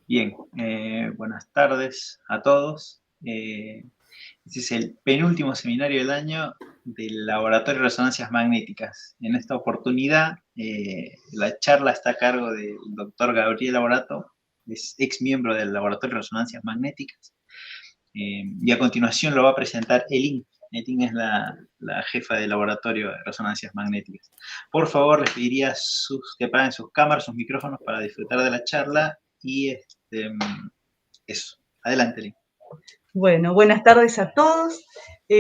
Bien, buenas tardes a todos. Este es el penúltimo seminario del año del Laboratorio de Resonancias Magnéticas. En esta oportunidad, la charla está a cargo del doctor Gabriel Laborato, es ex miembro del Laboratorio de Resonancias Magnéticas, y a continuación lo va a presentar Elin. Elin es la jefa del Laboratorio de Resonancias Magnéticas. Por favor, les pediría que apaguen sus cámaras, sus micrófonos para disfrutar de la charla y eso. Adelante, Lin. Bueno, buenas tardes a todos.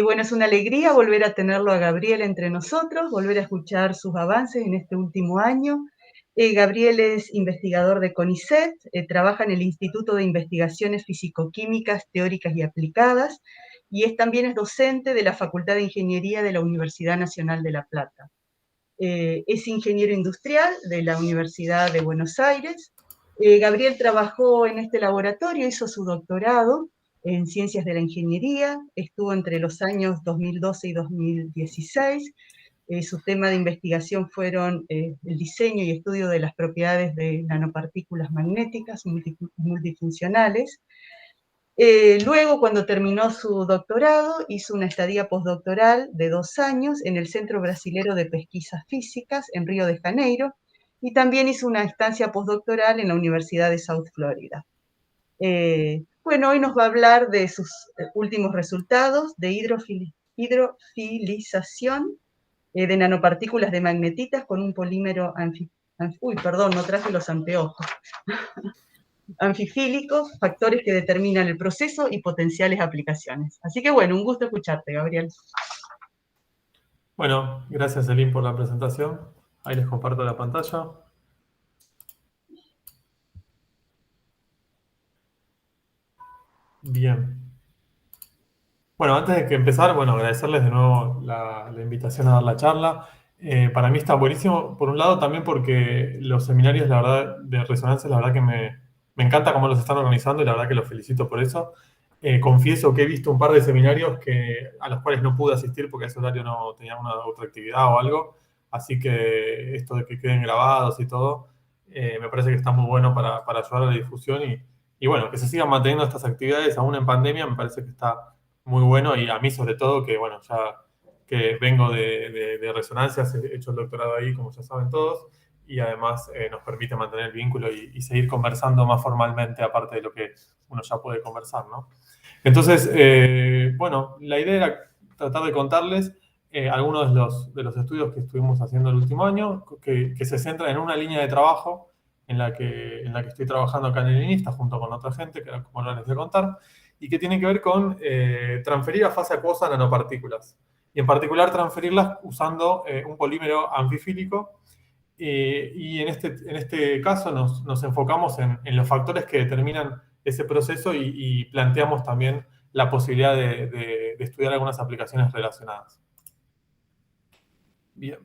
Bueno, es una alegría volver a tenerlo a Gabriel entre nosotros, volver a escuchar sus avances en este último año. Gabriel es investigador de CONICET, trabaja en el Instituto de Investigaciones Físico-Químicas Teóricas y Aplicadas, y también es docente de la Facultad de Ingeniería de la Universidad Nacional de La Plata. Es ingeniero industrial de la Universidad de Buenos Aires. Gabriel trabajó en este laboratorio, hizo su doctorado en Ciencias de la Ingeniería, estuvo entre los años 2012 y 2016. Su tema de investigación fueron el diseño y estudio de las propiedades de nanopartículas magnéticas multifuncionales. Luego, cuando terminó su doctorado, hizo una estadía postdoctoral de 2 años en el Centro Brasilero de Pesquisas Físicas en Río de Janeiro, y también hizo una estancia postdoctoral en la Universidad de South Florida. Bueno, hoy nos va a hablar de sus últimos resultados de hidrofilización de nanopartículas de magnetitas con un polímero no traje los anteojos. Anfifílicos, factores que determinan el proceso y potenciales aplicaciones. Así que bueno, un gusto escucharte, Gabriel. Bueno, gracias Elin por la presentación. Ahí les comparto la pantalla. Bien. Bueno, antes de que empezar, agradecerles de nuevo la invitación a dar la charla. Para mí está buenísimo, por un lado también porque los seminarios, la verdad, de resonancia, la verdad que me encanta cómo los están organizando y la verdad que los felicito por eso. Confieso que he visto un par de seminarios a los cuales no pude asistir porque a ese horario no tenía una otra actividad o algo, así que esto de que queden grabados y todo, me parece que está muy bueno para ayudar a la difusión y bueno, que se sigan manteniendo estas actividades aún en pandemia, me parece que está muy bueno y a mí sobre todo, que bueno, ya que vengo de resonancias, he hecho el doctorado ahí, como ya saben todos, y además nos permite mantener el vínculo y seguir conversando más formalmente, aparte de lo que uno ya puede conversar, ¿no? Entonces, bueno, la idea era tratar de contarles algunos de los estudios que estuvimos haciendo el último año, que se centran en una línea de trabajo en la que estoy trabajando acá en el INISTA junto con otra gente, que como ahora les voy a contar, y que tiene que ver con transferir a fase acuosa nanopartículas. Y en particular transferirlas usando un polímero anfifílico. Y en este caso nos enfocamos en los factores que determinan ese proceso y planteamos también la posibilidad de estudiar algunas aplicaciones relacionadas. Bien.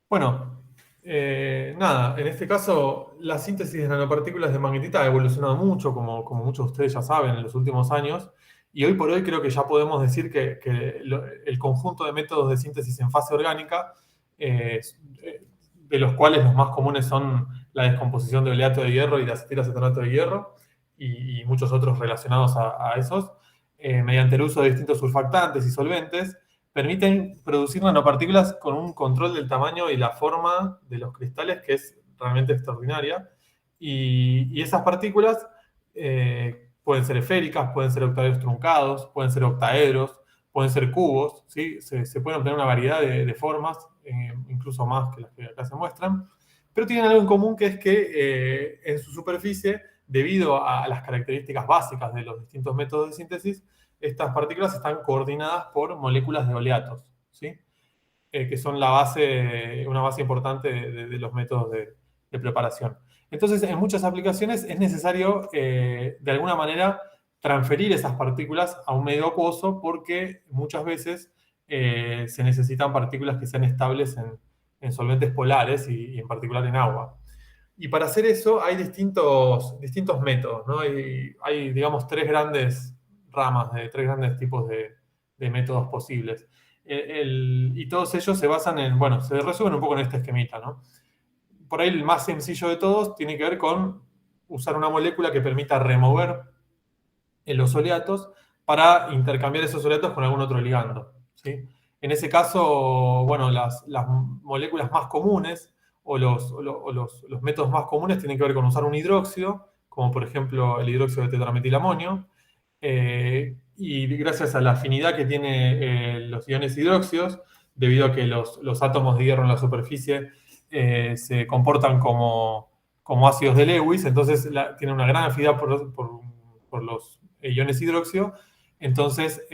Bueno, nada, en este caso la síntesis de nanopartículas de magnetita ha evolucionado mucho, como muchos de ustedes ya saben, en los últimos años, y hoy por hoy creo que ya podemos decir que el conjunto de métodos de síntesis en fase orgánica, de los cuales los más comunes son la descomposición de oleato de hierro y de acetilacetonato de hierro, y muchos otros relacionados a esos, mediante el uso de distintos surfactantes y solventes, permiten producir nanopartículas con un control del tamaño y la forma de los cristales que es realmente extraordinaria. Y esas partículas pueden ser esféricas, pueden ser octaedros truncados, pueden ser octaedros, pueden ser cubos, ¿sí? Se pueden obtener una variedad de formas, incluso más que las que acá se muestran, pero tienen algo en común, que es que en su superficie, debido a las características básicas de los distintos métodos de síntesis, estas partículas están coordinadas por moléculas de oleatos, ¿sí? Que son una base importante de los métodos de preparación. Entonces, en muchas aplicaciones es necesario, de alguna manera, transferir esas partículas a un medio acuoso porque muchas veces se necesitan partículas que sean estables en solventes polares y en particular en agua. Y para hacer eso hay distintos métodos, ¿no? Hay, digamos, tres grandes ramas, tres grandes tipos de métodos posibles. Y todos ellos se basan se resumen un poco en este esquemita, ¿no? por ahí el más sencillo de todos tiene que ver con usar una molécula que permita remover los oleatos para intercambiar esos oleatos con algún otro ligando, ¿sí? En ese caso, bueno, las moléculas más comunes o los métodos más comunes tienen que ver con usar un hidróxido, como por ejemplo el hidróxido de tetrametilamonio, y gracias a la afinidad que tiene los iones hidróxidos, debido a que los átomos de hierro en la superficie se comportan como ácidos de Lewis, entonces tiene una gran afinidad por los iones hidróxido. Entonces,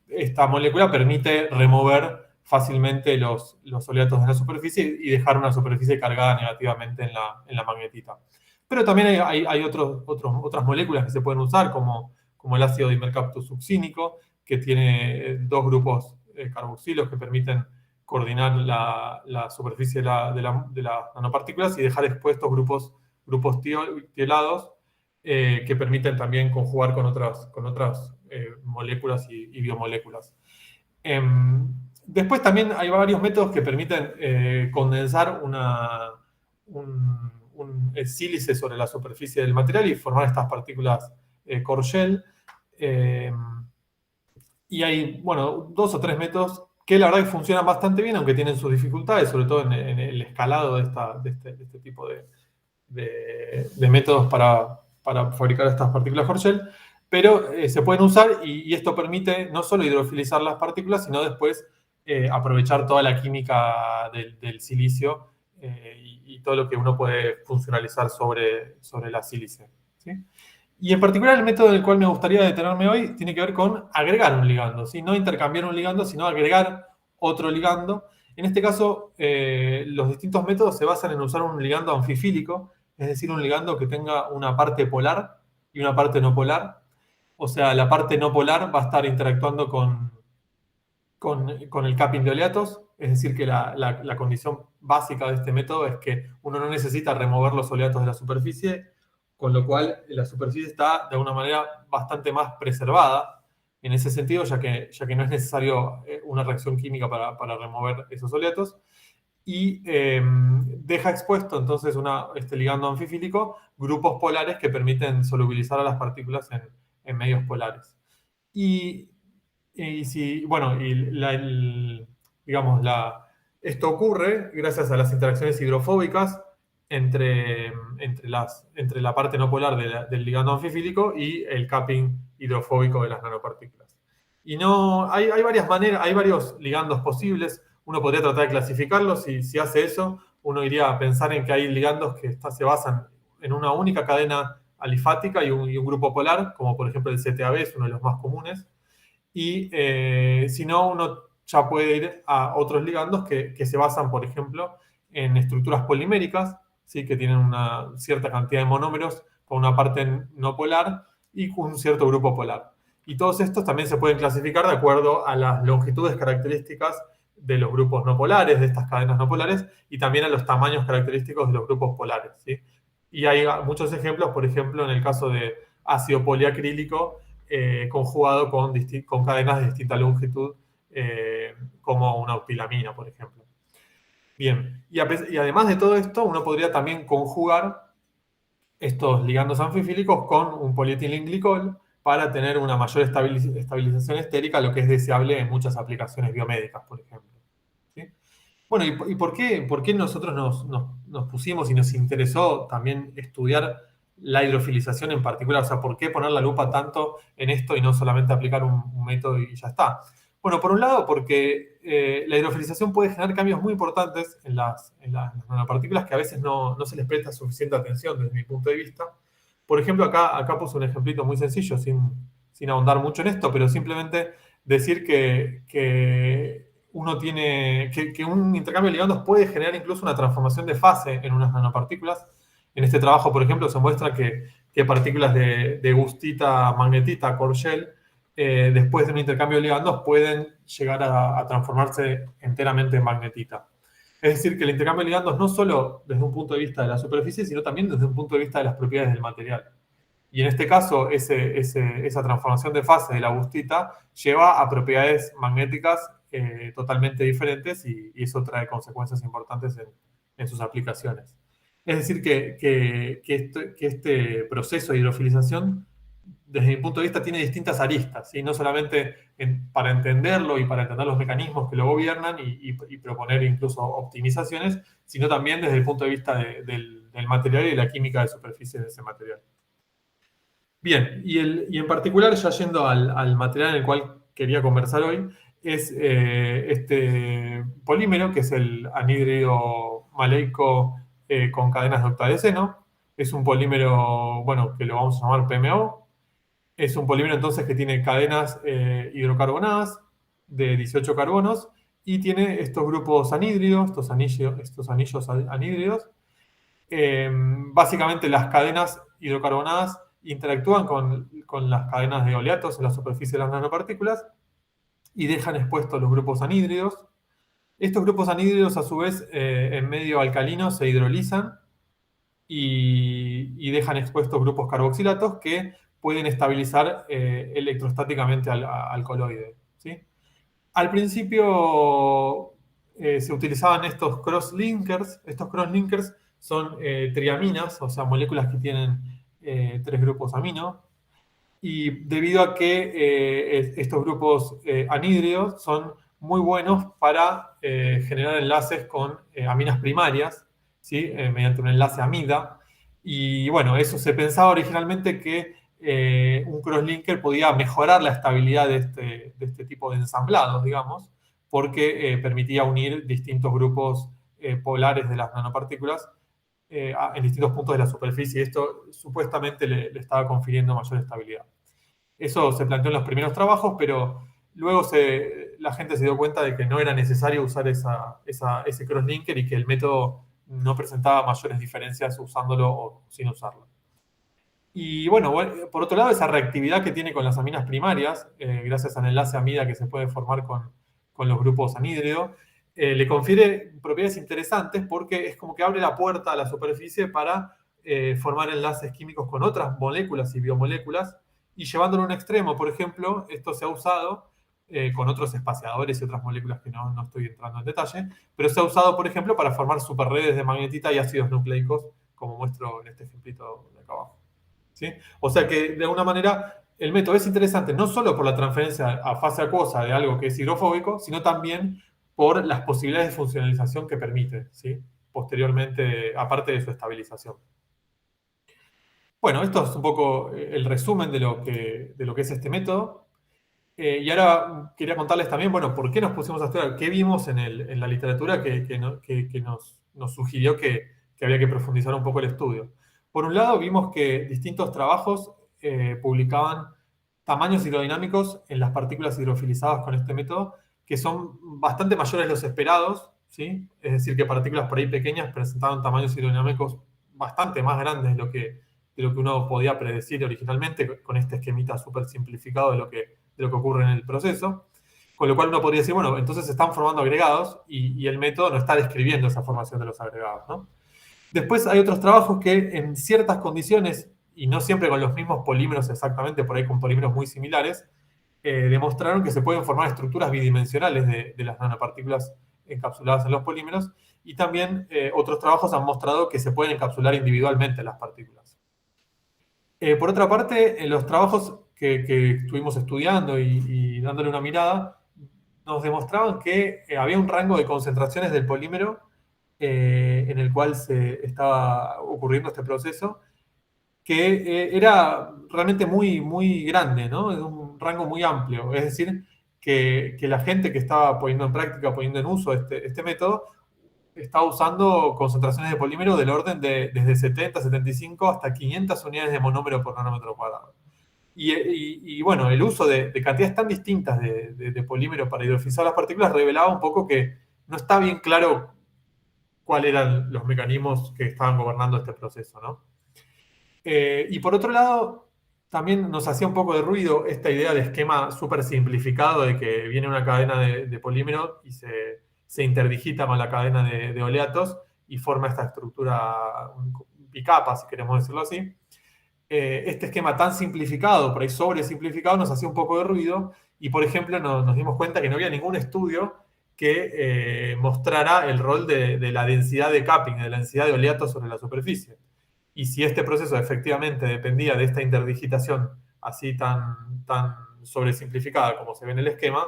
esta molécula permite remover fácilmente los oleatos de la superficie y dejar una superficie cargada negativamente en la magnetita. Pero también hay otras moléculas que se pueden usar, como el ácido dimercaptosuccínico, que tiene dos grupos carboxilos que permiten coordinar la superficie de las nanopartículas y dejar expuestos grupos tiolados que permiten también conjugar con otras moléculas y biomoléculas. Después también hay varios métodos que permiten condensar un sílice sobre la superficie del material y formar estas partículas Corgel. Y hay, bueno, 2 o 3 métodos que la verdad que funcionan bastante bien, aunque tienen sus dificultades, sobre todo en el escalado de este tipo de métodos para fabricar estas partículas Corgel, pero se pueden usar y esto permite no solo hidrofilizar las partículas, sino después aprovechar toda la química del silicio y todo lo que uno puede funcionalizar sobre la sílice, ¿sí? Y en particular el método en el cual me gustaría detenerme hoy tiene que ver con agregar un ligando, ¿sí? No intercambiar un ligando, sino agregar otro ligando. En este caso, los distintos métodos se basan en usar un ligando anfifílico, es decir, un ligando que tenga una parte polar y una parte no polar. O sea, la parte no polar va a estar interactuando con el capping de oleatos, es decir, que la condición básica de este método es que uno no necesita remover los oleatos de la superficie, con lo cual la superficie está de alguna manera bastante más preservada en ese sentido, ya que no es necesario una reacción química para remover esos oleatos, y deja expuesto entonces este ligando anfifílico grupos polares que permiten solubilizar a las partículas en medios polares. Esto ocurre gracias a las interacciones hidrofóbicas entre la parte no polar del ligando anfifílico y el capping hidrofóbico de las nanopartículas. Y hay varias maneras, hay varios ligandos posibles. Uno podría tratar de clasificarlos y si hace eso, uno iría a pensar en que hay ligandos que se basan en una única cadena alifática y un grupo polar, como por ejemplo el CTAB es uno de los más comunes. Y si no, uno ya puede ir a otros ligandos que se basan, por ejemplo, en estructuras poliméricas, ¿sí? Que tienen una cierta cantidad de monómeros con una parte no polar y con un cierto grupo polar. Y todos estos también se pueden clasificar de acuerdo a las longitudes características de los grupos no polares, de estas cadenas no polares, y también a los tamaños característicos de los grupos polares, ¿sí? Y hay muchos ejemplos, por ejemplo, en el caso de ácido poliacrílico, conjugado con cadenas de distinta longitud, como una utilamina, por ejemplo. Bien, y además de todo esto, uno podría también conjugar estos ligandos anfifílicos con un polietilenglicol para tener una mayor estabilización estérica, lo que es deseable en muchas aplicaciones biomédicas, por ejemplo. ¿Sí? Bueno, ¿y por qué nosotros nos pusimos y nos interesó también estudiar la hidrofilización en particular? O sea, ¿por qué poner la lupa tanto en esto y no solamente aplicar un método y ya está? Bueno, por un lado, porque la hidrofilización puede generar cambios muy importantes en las nanopartículas que a veces no se les presta suficiente atención desde mi punto de vista. Por ejemplo, acá puse un ejemplito muy sencillo, sin ahondar mucho en esto, pero simplemente decir que un intercambio de ligandos puede generar incluso una transformación de fase en unas nanopartículas. En este trabajo, por ejemplo, se muestra que partículas de gustita, magnetita, Corgel, después de un intercambio de ligandos pueden llegar a transformarse enteramente en magnetita. Es decir, que el intercambio de ligandos no solo desde un punto de vista de la superficie, sino también desde un punto de vista de las propiedades del material. Y en este caso, esa transformación de fase de la gustita lleva a propiedades magnéticas totalmente diferentes y eso trae consecuencias importantes en sus aplicaciones. Es decir, que este proceso de hidrofilización, desde mi punto de vista, tiene distintas aristas, ¿sí? No solamente para entenderlo y para entender los mecanismos que lo gobiernan y proponer incluso optimizaciones, sino también desde el punto de vista del material y de la química de superficie de ese material. Bien, y en particular, ya yendo al material en el cual quería conversar hoy, es este polímero, que es el anhídrido maleico con cadenas de octadeceno. Es un polímero, bueno, que lo vamos a llamar PMO. Es un polímero entonces que tiene cadenas hidrocarbonadas de 18 carbonos y tiene estos grupos anhídridos, estos anillos anhídridos. Básicamente las cadenas hidrocarbonadas interactúan con las cadenas de oleatos en la superficie de las nanopartículas y dejan expuestos los grupos anhídridos. Estos grupos anhídridos, a su vez, en medio alcalino se hidrolizan y dejan expuestos grupos carboxilatos que pueden estabilizar electrostáticamente al coloide, ¿sí? Al principio se utilizaban estos crosslinkers. Estos crosslinkers son triaminas, o sea, moléculas que tienen 3 grupos amino. Y debido a que estos grupos anhídridos son muy buenos para generar enlaces con aminas primarias, ¿sí? Mediante un enlace amida. Y bueno, eso se pensaba originalmente que un crosslinker podía mejorar la estabilidad de este tipo de ensamblados, digamos, porque permitía unir distintos grupos polares de las nanopartículas en distintos puntos de la superficie. Y esto supuestamente le estaba confiriendo mayor estabilidad. Eso se planteó en los primeros trabajos, pero luego la gente se dio cuenta de que no era necesario usar ese crosslinker y que el método no presentaba mayores diferencias usándolo o sin usarlo. Y bueno, por otro lado, esa reactividad que tiene con las aminas primarias, gracias al enlace amida que se puede formar con los grupos anhídridos, le confiere propiedades interesantes porque es como que abre la puerta a la superficie para formar enlaces químicos con otras moléculas y biomoléculas, y llevándolo a un extremo, por ejemplo, esto se ha usado con otros espaciadores y otras moléculas que no estoy entrando en detalle, pero se ha usado, por ejemplo, para formar superredes de magnetita y ácidos nucleicos, como muestro en este ejemplito de acá abajo, ¿sí? O sea que, de alguna manera, el método es interesante no solo por la transferencia a fase acuosa de algo que es hidrofóbico, sino también por las posibilidades de funcionalización que permite, ¿sí? Posteriormente, aparte de su estabilización. Bueno, esto es un poco el resumen de lo que es este método. Y ahora quería contarles también, bueno, por qué nos pusimos a estudiar, qué vimos en la literatura que nos sugirió que había que profundizar un poco el estudio. Por un lado, vimos que distintos trabajos publicaban tamaños hidrodinámicos en las partículas hidrofilizadas con este método, que son bastante mayores de los esperados, ¿sí? Es decir, que partículas por ahí pequeñas presentaban tamaños hidrodinámicos bastante más grandes de lo que uno podía predecir originalmente con este esquemita súper simplificado de lo que ocurre en el proceso. Con lo cual uno podría decir, bueno, entonces se están formando agregados y el método no está describiendo esa formación de los agregados, ¿no? Después hay otros trabajos que en ciertas condiciones, y no siempre con los mismos polímeros exactamente, por ahí con polímeros muy similares, demostraron que se pueden formar estructuras bidimensionales de las nanopartículas encapsuladas en los polímeros, y también otros trabajos han mostrado que se pueden encapsular individualmente las partículas. Por otra parte, en los trabajos que estuvimos estudiando y dándole una mirada, nos demostraban que había un rango de concentraciones del polímero en el cual se estaba ocurriendo este proceso, que era realmente muy, muy grande, ¿no? Es un rango muy amplio. Es decir, que la gente que estaba poniendo en práctica, poniendo en uso este método, estaba usando concentraciones de polímero del orden de desde 70, 75 hasta 500 unidades de monómero por nanómetro cuadrado. Y bueno, el uso de cantidades tan distintas de polímero para hidrofilizar las partículas revelaba un poco que no está bien claro cuáles eran los mecanismos que estaban gobernando este proceso, ¿no? Y por otro lado, también nos hacía un poco de ruido esta idea de esquema súper simplificado de que viene una cadena de polímero y se interdigita con la cadena de oleatos y forma esta estructura bicapa, si queremos decirlo así. Este esquema tan simplificado, por ahí sobre simplificado, nos hacía un poco de ruido y, por ejemplo, nos dimos cuenta que no había ningún estudio que mostrara el rol de la densidad de capping, de la densidad de oleatos sobre la superficie. Y si este proceso efectivamente dependía de esta interdigitación así tan sobresimplificada como se ve en el esquema,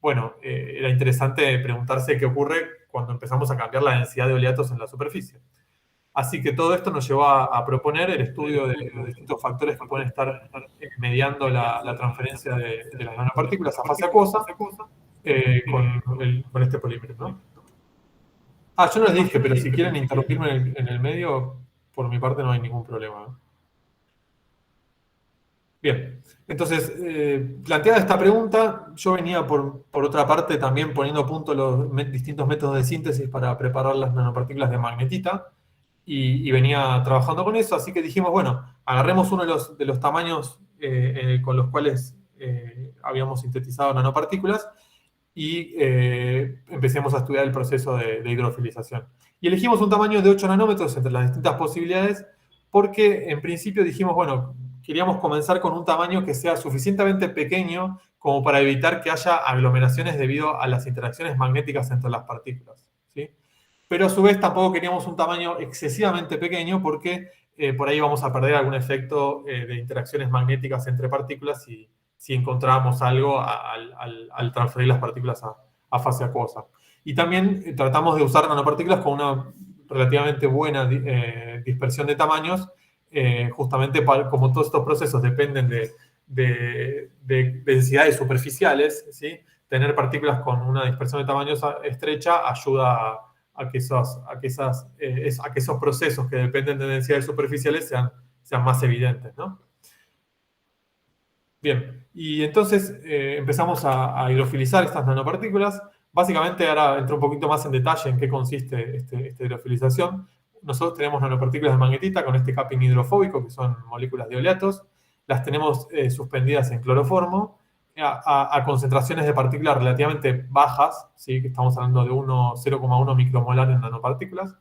bueno, era interesante preguntarse qué ocurre cuando empezamos a cambiar la densidad de oleatos en la superficie. Así que todo esto nos llevó a proponer el estudio de los distintos factores que pueden estar mediando la transferencia de las nanopartículas a fase acuosa con este polímero, ¿no? Yo no les dije, pero si quieren interrumpirme en el medio, por mi parte no hay ningún problema, ¿no? Bien, entonces, planteada esta pregunta, yo venía por otra parte también poniendo a punto los distintos métodos de síntesis para preparar las nanopartículas de magnetita y venía trabajando con eso, así que dijimos, bueno, agarremos uno de los tamaños con los cuales habíamos sintetizado nanopartículas y empecemos a estudiar el proceso de hidrofilización. Y elegimos un tamaño de 8 nanómetros entre las distintas posibilidades porque en principio dijimos, bueno, queríamos comenzar con un tamaño que sea suficientemente pequeño como para evitar que haya aglomeraciones debido a las interacciones magnéticas entre las partículas, ¿sí? Pero a su vez tampoco queríamos un tamaño excesivamente pequeño porque por ahí vamos a perder algún efecto de interacciones magnéticas entre partículas si encontramos algo al transferir las partículas a fase acuosa. Y también tratamos de usar nanopartículas con una relativamente buena dispersión de tamaños, justamente como todos estos procesos dependen de densidades superficiales, ¿sí? Tener partículas con una dispersión de tamaños estrecha ayuda a que esos procesos que dependen de densidades superficiales sean más evidentes, ¿no? Bien, y entonces empezamos a hidrofilizar estas nanopartículas. Básicamente ahora entro un poquito más en detalle en qué consiste esta hidrofilización. Nosotros tenemos nanopartículas de magnetita con este capping hidrofóbico, que son moléculas de oleatos. Las tenemos suspendidas en cloroformo a concentraciones de partículas relativamente bajas, ¿sí? Que estamos hablando de 0,1 micromolar en nanopartículas.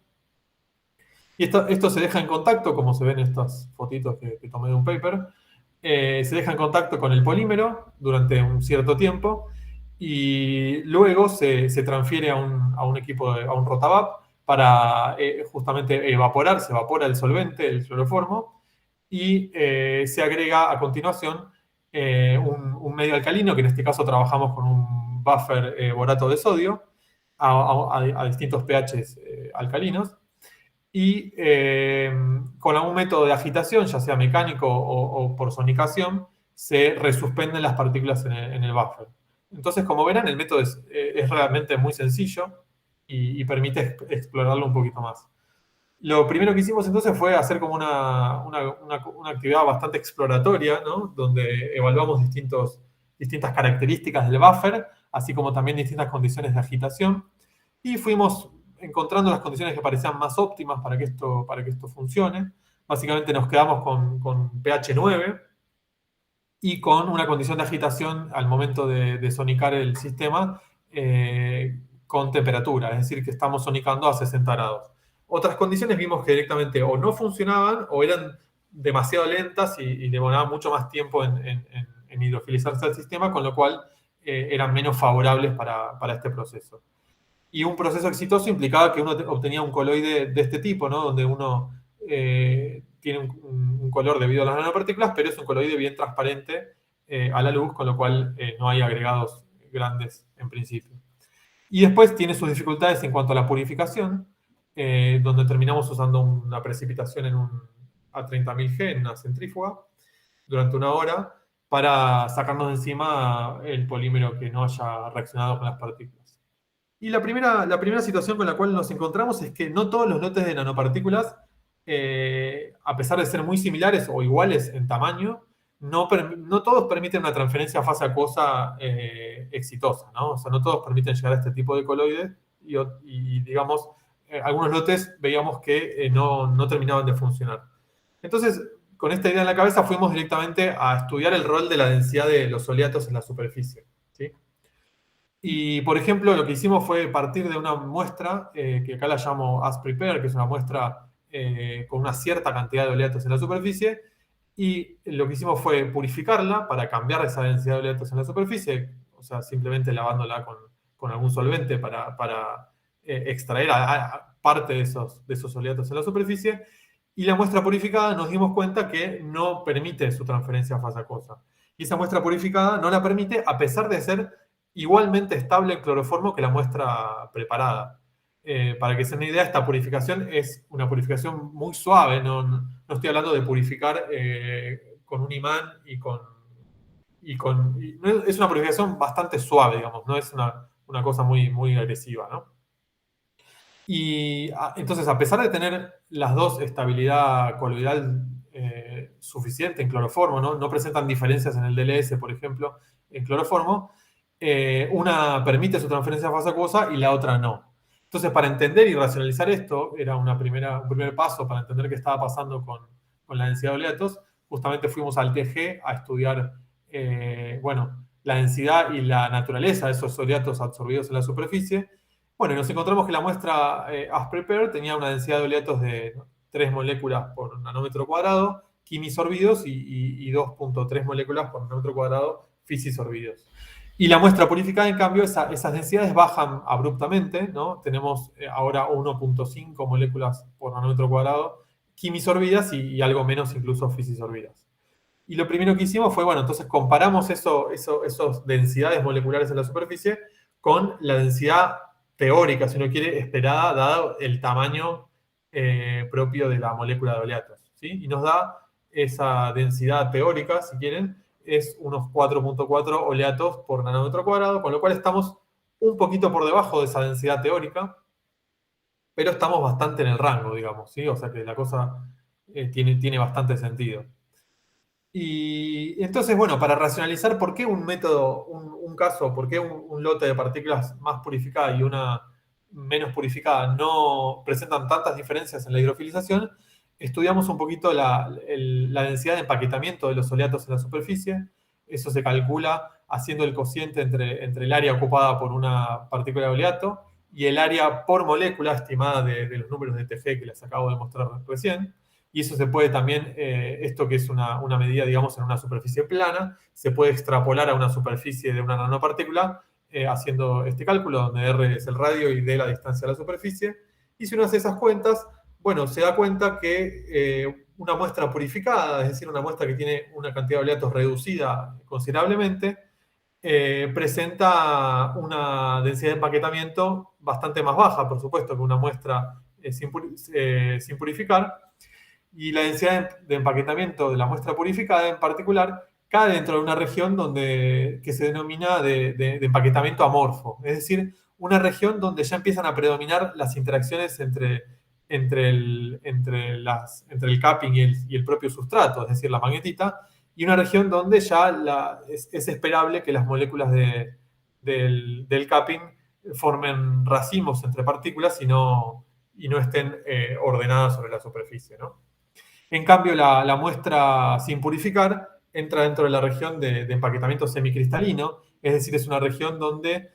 Y esto se deja en contacto, como se ven en estas fotitos que tomé de un paper. Se deja en contacto con el polímero durante un cierto tiempo y luego se transfiere a un equipo, a un rotabap para justamente evaporar, se evapora el solvente, el cloroformo, y se agrega a continuación un medio alcalino, que en este caso trabajamos con un buffer borato de sodio a distintos pHs alcalinos. Y con algún método de agitación, ya sea mecánico o por sonicación, se resuspenden las partículas en el buffer. Entonces, como verán, el método es realmente muy sencillo y permite explorarlo un poquito más. Lo primero que hicimos entonces fue hacer como una actividad bastante exploratoria, ¿no? Donde evaluamos distintas características del buffer, así como también distintas condiciones de agitación, y fuimos encontrando las condiciones que parecían más óptimas para que esto funcione. Básicamente nos quedamos con pH 9 y con una condición de agitación al momento de sonicar el sistema con temperatura, es decir, que estamos sonicando a 60 grados. Otras condiciones vimos que directamente o no funcionaban o eran demasiado lentas y demoraban mucho más tiempo en hidrofilizarse al sistema, con lo cual eran menos favorables para este proceso. Y un proceso exitoso implicaba que uno obtenía un coloide de este tipo, ¿no? Donde uno tiene un color debido a las nanopartículas, pero es un coloide bien transparente a la luz, con lo cual no hay agregados grandes en principio. Y después tiene sus dificultades en cuanto a la purificación, donde terminamos usando una precipitación en un A30.000 G, en una centrífuga, durante 1 hora, para sacarnos de encima el polímero que no haya reaccionado con las partículas. Y la primera situación con la cual nos encontramos es que no todos los lotes de nanopartículas, a pesar de ser muy similares o iguales en tamaño, no todos permiten una transferencia a fase acuosa exitosa, ¿no? O sea, no todos permiten llegar a este tipo de coloides y digamos, algunos lotes veíamos que no terminaban de funcionar. Entonces, con esta idea en la cabeza fuimos directamente a estudiar el rol de la densidad de los oleatos en la superficie, ¿sí? Y, por ejemplo, lo que hicimos fue partir de una muestra, que acá la llamo as prepared, que es una muestra con una cierta cantidad de oleatos en la superficie, y lo que hicimos fue purificarla para cambiar esa densidad de oleatos en la superficie, o sea, simplemente lavándola con algún solvente para extraer parte de esos oleatos en la superficie, y la muestra purificada nos dimos cuenta que no permite su transferencia a fase acuosa. Y esa muestra purificada no la permite a pesar de ser igualmente estable en cloroformo que la muestra preparada. Para que se den una idea, esta purificación es una purificación muy suave, no estoy hablando de purificar con un imán es una purificación bastante suave, digamos, no es una cosa muy, muy agresiva, ¿no? Y entonces, a pesar de tener las dos estabilidad coloidal suficiente en cloroformo, no presentan diferencias en el DLS, por ejemplo, en cloroformo, una permite su transferencia a fase acuosa y la otra no. Entonces, para entender y racionalizar esto, era un primer paso para entender qué estaba pasando con la densidad de oleatos. Justamente fuimos al TG a estudiar la densidad y la naturaleza de esos oleatos absorbidos en la superficie. Bueno, y nos encontramos que la muestra as prepared tenía una densidad de oleatos de 3 moléculas por nanómetro cuadrado, quimisorbidos, y 2.3 moléculas por nanómetro cuadrado, fisisorbidos. Y la muestra purificada, en cambio, esas densidades bajan abruptamente, ¿no? Tenemos ahora 1.5 moléculas por nanómetro cuadrado, quimisorbidas y algo menos incluso fisisorbidas. Y lo primero que hicimos fue, bueno, entonces comparamos esas densidades moleculares en la superficie con la densidad teórica, si uno quiere, esperada, dado el tamaño propio de la molécula de oleatos, ¿sí? Y nos da esa densidad teórica, si quieren, es unos 4.4 oleatos por nanómetro cuadrado, con lo cual estamos un poquito por debajo de esa densidad teórica, pero estamos bastante en el rango, digamos, ¿sí? O sea que la cosa tiene bastante sentido. Y entonces, bueno, para racionalizar por qué un método, un caso, por qué un lote de partículas más purificada y una menos purificada no presentan tantas diferencias en la hidrofilización, estudiamos un poquito la densidad de empaquetamiento de los oleatos en la superficie. Eso se calcula haciendo el cociente entre el área ocupada por una partícula de oleato y el área por molécula estimada de los números de TG que les acabo de mostrar recién. Y eso se puede también, esto que es una medida, digamos, en una superficie plana, se puede extrapolar a una superficie de una nanopartícula haciendo este cálculo, donde R es el radio y D la distancia a la superficie. Y si uno hace esas cuentas, bueno, se da cuenta que una muestra purificada, es decir, una muestra que tiene una cantidad de oleatos reducida considerablemente, presenta una densidad de empaquetamiento bastante más baja, por supuesto, que una muestra sin purificar. Y la densidad de empaquetamiento de la muestra purificada en particular cae dentro de una región que se denomina de empaquetamiento amorfo, es decir, una región donde ya empiezan a predominar las interacciones entre el capping y el propio sustrato, es decir, la magnetita, y una región donde ya es esperable que las moléculas del capping formen racimos entre partículas y no estén ordenadas sobre la superficie, ¿no? En cambio, la muestra sin purificar entra dentro de la región de empaquetamiento semicristalino, es decir, es una región donde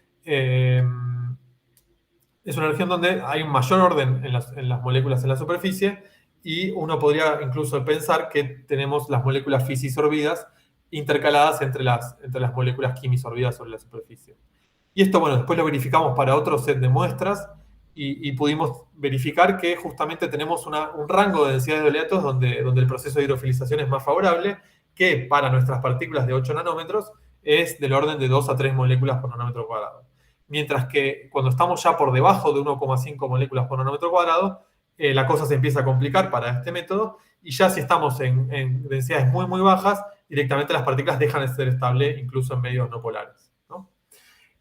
hay un mayor orden en las moléculas en la superficie y uno podría incluso pensar que tenemos las moléculas fisisorbidas intercaladas entre las moléculas quimisorbidas sobre la superficie. Y esto, bueno, después lo verificamos para otro set de muestras y pudimos verificar que justamente tenemos un rango de densidades de oleatos donde el proceso de hidrofilización es más favorable, que para nuestras partículas de 8 nanómetros es del orden de 2 a 3 moléculas por nanómetro cuadrado. Mientras que cuando estamos ya por debajo de 1,5 moléculas por nanómetro cuadrado, la cosa se empieza a complicar para este método, y ya si estamos en densidades muy, muy bajas, directamente las partículas dejan de ser estables incluso en medios no polares, ¿no?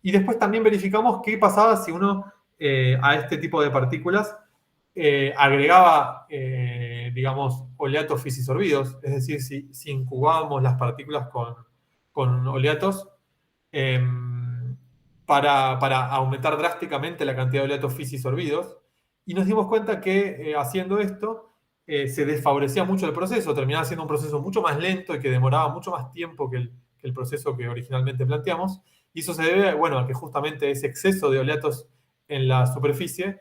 Y después también verificamos qué pasaba si uno a este tipo de partículas agregaba, digamos, oleatos fisisorbidos, es decir, si incubábamos las partículas con oleatos para aumentar drásticamente la cantidad de oleatos fisisorbidos, y nos dimos cuenta que haciendo esto se desfavorecía mucho el proceso, terminaba siendo un proceso mucho más lento y que demoraba mucho más tiempo que el proceso que originalmente planteamos, y eso se debe, bueno, a que justamente ese exceso de oleatos en la superficie,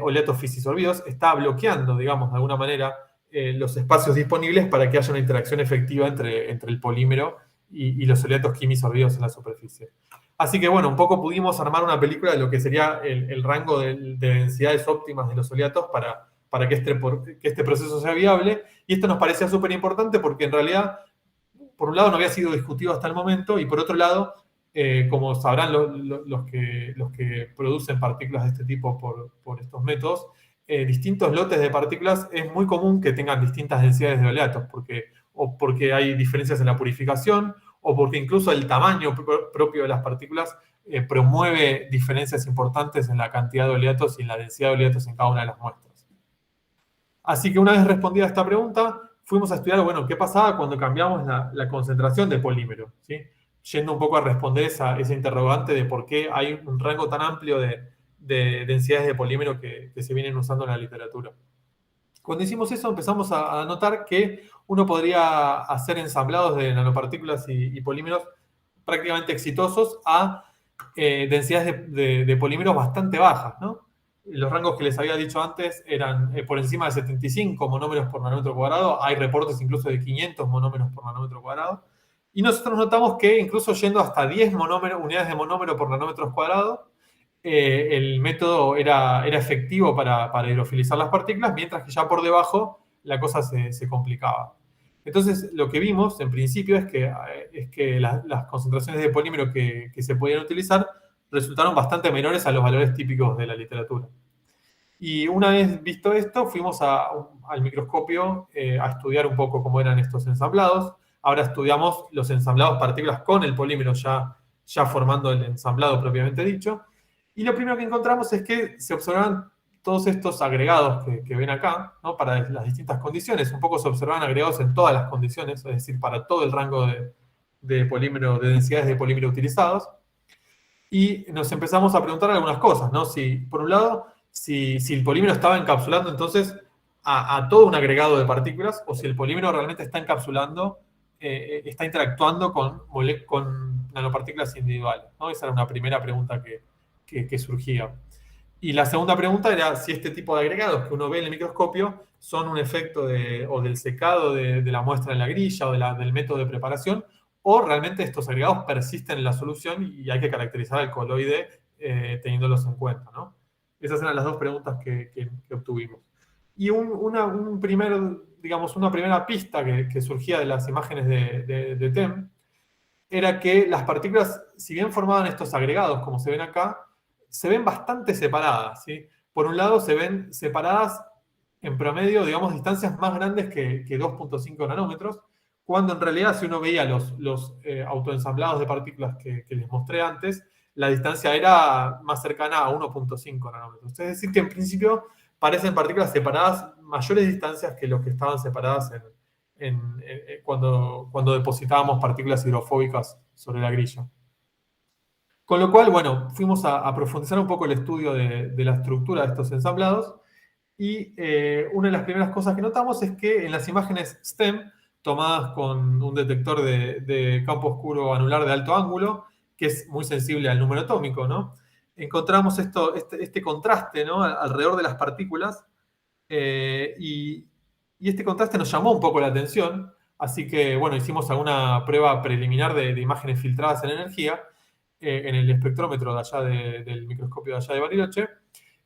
oleatos fisisorbidos, está bloqueando, digamos, de alguna manera, los espacios disponibles para que haya una interacción efectiva entre el polímero y los oleatos quimisorbidos en la superficie. Así que, bueno, un poco pudimos armar una película de lo que sería el rango de densidades óptimas de los oleatos para que este proceso sea viable. Y esto nos parecía súper importante porque en realidad, por un lado, no había sido discutido hasta el momento, y por otro lado, como sabrán los que producen partículas de este tipo por estos métodos, distintos lotes de partículas es muy común que tengan distintas densidades de oleatos, porque hay diferencias en la purificación, o porque incluso el tamaño propio de las partículas promueve diferencias importantes en la cantidad de oleatos y en la densidad de oleatos en cada una de las muestras. Así que una vez respondida esta pregunta, fuimos a estudiar, bueno, qué pasaba cuando cambiamos la concentración de polímero, ¿sí? Yendo un poco a responder esa interrogante de por qué hay un rango tan amplio de densidades de polímero que se vienen usando en la literatura. Cuando hicimos eso, empezamos a notar que uno podría hacer ensamblados de nanopartículas y polímeros prácticamente exitosos a densidades de polímeros bastante bajas, ¿no? Los rangos que les había dicho antes eran por encima de 75 monómeros por nanómetro cuadrado. Hay reportes incluso de 500 monómeros por nanómetro cuadrado. Y nosotros notamos que incluso yendo hasta 10 unidades de monómero por nanómetros cuadrados, el método era efectivo para hidrofilizar las partículas, mientras que ya por debajo la cosa se complicaba. Entonces, lo que vimos en principio es que las concentraciones de polímero que se podían utilizar resultaron bastante menores a los valores típicos de la literatura. Y una vez visto esto, fuimos al microscopio a estudiar un poco cómo eran estos ensamblados. Ahora estudiamos los ensamblados partículas con el polímero ya formando el ensamblado propiamente dicho. Y lo primero que encontramos es que se observan todos estos agregados que ven acá, ¿no? Para las distintas condiciones. Un poco se observan agregados en todas las condiciones, es decir, para todo el rango de polímero, de densidades de polímero utilizados. Y nos empezamos a preguntar algunas cosas, ¿no? Si, por un lado, si el polímero estaba encapsulando entonces a todo un agregado de partículas, o si el polímero realmente está encapsulando, está interactuando con nanopartículas individuales, ¿no? Esa era una primera pregunta que surgía. Y la segunda pregunta era si este tipo de agregados que uno ve en el microscopio son un efecto del secado de la muestra en la grilla o del método de preparación, o realmente estos agregados persisten en la solución y hay que caracterizar al coloide teniéndolos en cuenta, ¿no? Esas eran las dos preguntas que obtuvimos. Y una primera pista que surgía de las imágenes de TEM era que las partículas, si bien formaban estos agregados, como se ven acá, se ven bastante separadas, ¿sí? Por un lado, se ven separadas en promedio, digamos, distancias más grandes que 2.5 nanómetros, cuando en realidad, si uno veía los autoensamblados de partículas que les mostré antes, la distancia era más cercana a 1.5 nanómetros. Es decir, que en principio parecen partículas separadas mayores distancias que lo que estaban separadas cuando depositábamos partículas hidrofóbicas sobre la grilla. Con lo cual, bueno, fuimos a profundizar un poco el estudio de la estructura de estos ensamblados, y una de las primeras cosas que notamos es que en las imágenes STEM, tomadas con un detector de campo oscuro anular de alto ángulo, que es muy sensible al número atómico, ¿no? Encontramos este contraste, ¿no? Alrededor de las partículas, y este contraste nos llamó un poco la atención, así que, bueno, hicimos alguna prueba preliminar de imágenes filtradas en energía, en el espectrómetro de allá del microscopio de allá de Bariloche,